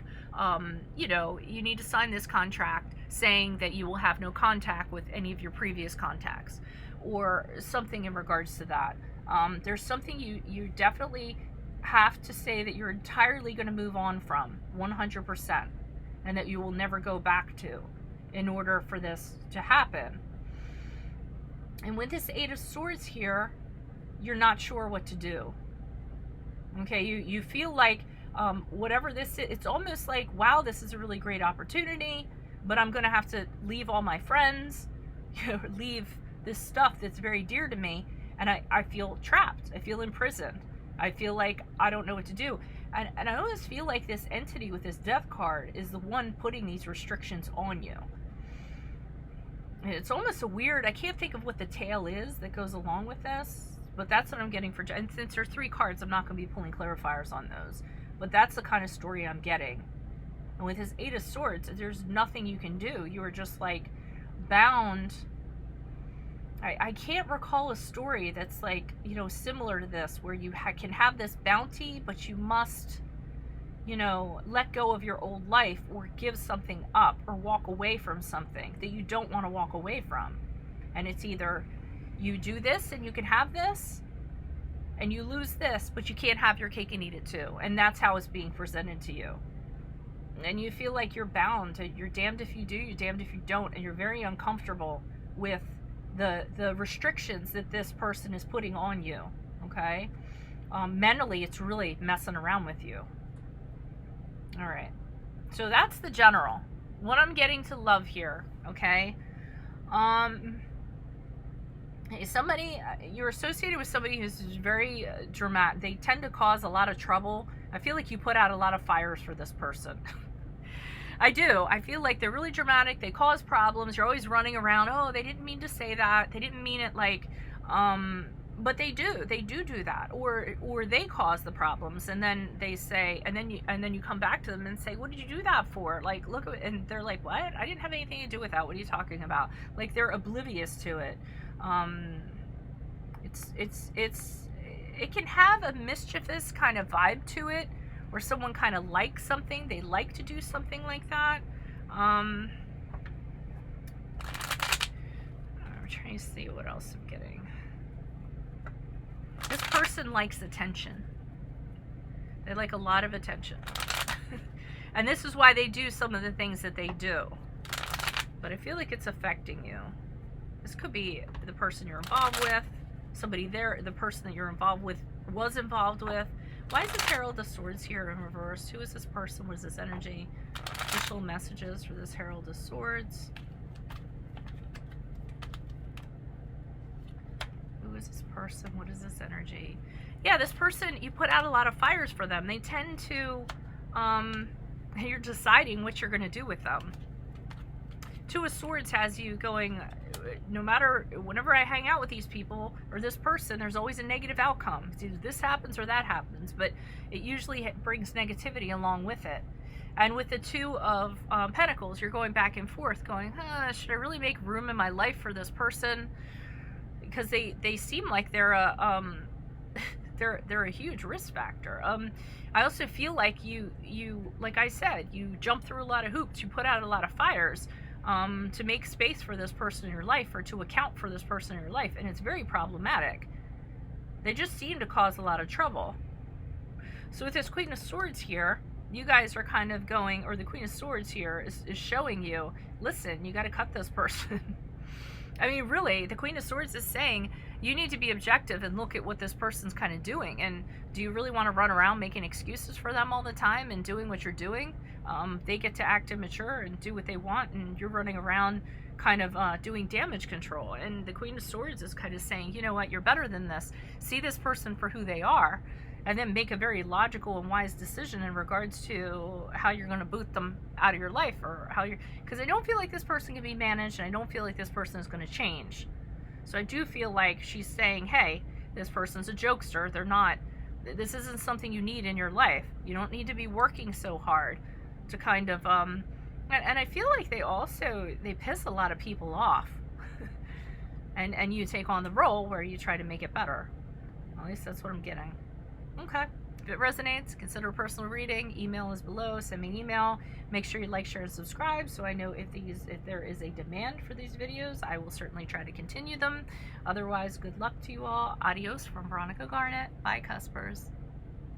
you know, you need to sign this contract saying that you will have no contact with any of your previous contacts or something in regards to that. There's something you definitely have to say that you're entirely going to move on from 100% and that you will never go back to in order for this to happen. And with this Eight of Swords here, you're not sure what to do. Okay, you feel like whatever this is, it's almost like, wow, this is a really great opportunity, but I'm going to have to leave all my friends, leave this stuff that's very dear to me, and I feel trapped. I feel imprisoned. I feel like I don't know what to do. And I always feel like this entity with this Death card is the one putting these restrictions on you. And it's almost a weird, I can't think of what the tale is that goes along with this, but that's what I'm getting for, and since there are 3 cards, I'm not going to be pulling clarifiers on those. But that's the kind of story I'm getting. And with his Eight of Swords, there's nothing you can do. You are just like bound. I can't recall a story that's like, you know, similar to this, where you can have this bounty, but you must, you know, let go of your old life or give something up or walk away from something that you don't want to walk away from. And it's either you do this and you can have this, and you lose this, but you can't have your cake and eat it too. And that's how it's being presented to you. And you feel like you're bound. You're damned if you do, you're damned if you don't, and you're very uncomfortable with the restrictions that this person is putting on you, okay? Mentally, it's really messing around with you. All right. So that's the general. What I'm getting to love here, okay? Somebody, you're associated with somebody who's very dramatic. They tend to cause a lot of trouble. I feel like you put out a lot of fires for this person. I do. I feel like they're really dramatic. They cause problems. You're always running around. Oh, they didn't mean to say that. They didn't mean it like, but they do. They do that. Or they cause the problems, and then they say, and then you come back to them and say, what did you do that for? Like, look, and they're like, what? I didn't have anything to do with that. What are you talking about? Like, they're oblivious to it. It can have a mischievous kind of vibe to it, where someone kind of likes something, they like to do something like that. I'm trying to see what else I'm getting. This person likes attention. They like a lot of attention. And this is why they do some of the things that they do. But I feel like it's affecting you. This could be the person you're involved with, somebody there, the person that you're involved with was involved with. Why is this Herald of Swords here in reverse? Who is this person? What is this energy? Official messages for this Herald of Swords. Who is this person? What is this energy? Yeah, this person, you put out a lot of fires for them. They tend to, you're deciding what you're going to do with them. Two of Swords has you going, no matter, whenever I hang out with these people or this person, there's always a negative outcome. It's either this happens or that happens, but it usually brings negativity along with it. And with the Two of Pentacles, you're going back and forth going, should I really make room in my life for this person? Because they seem like they're a, they're a huge risk factor. I also feel like you, like I said, you jump through a lot of hoops, you put out a lot of fires, to make space for this person in your life or to account for this person in your life, and it's very problematic. They just seem to cause a lot of trouble. So with this Queen of Swords here, you guys are kind of going, or the Queen of Swords here is showing you, listen, you got to cut this person. I mean, really, the Queen of Swords is saying you need to be objective and look at what this person's kind of doing. And do you really want to run around making excuses for them all the time and doing what you're doing? They get to act immature and do what they want, and you're running around kind of doing damage control. And the Queen of Swords is kind of saying, you know what, you're better than this. See this person for who they are, and then make a very logical and wise decision in regards to how you're going to boot them out of your life, or how you're, because I don't feel like this person can be managed, and I don't feel like this person is going to change. So I do feel like she's saying, hey, this person's a jokester. They're not, this isn't something you need in your life. You don't need to be working so hard. to kind of, and I feel like they piss a lot of people off. and you take on the role where you try to make it better. At least that's what I'm getting. Okay. If it resonates, consider a personal reading. Email is below. Send me an email. Make sure you like, share, and subscribe so I know if there is a demand for these videos. I will certainly try to continue them. Otherwise, good luck to you all. Adios from Veronica Garnet. Bye, Cuspers.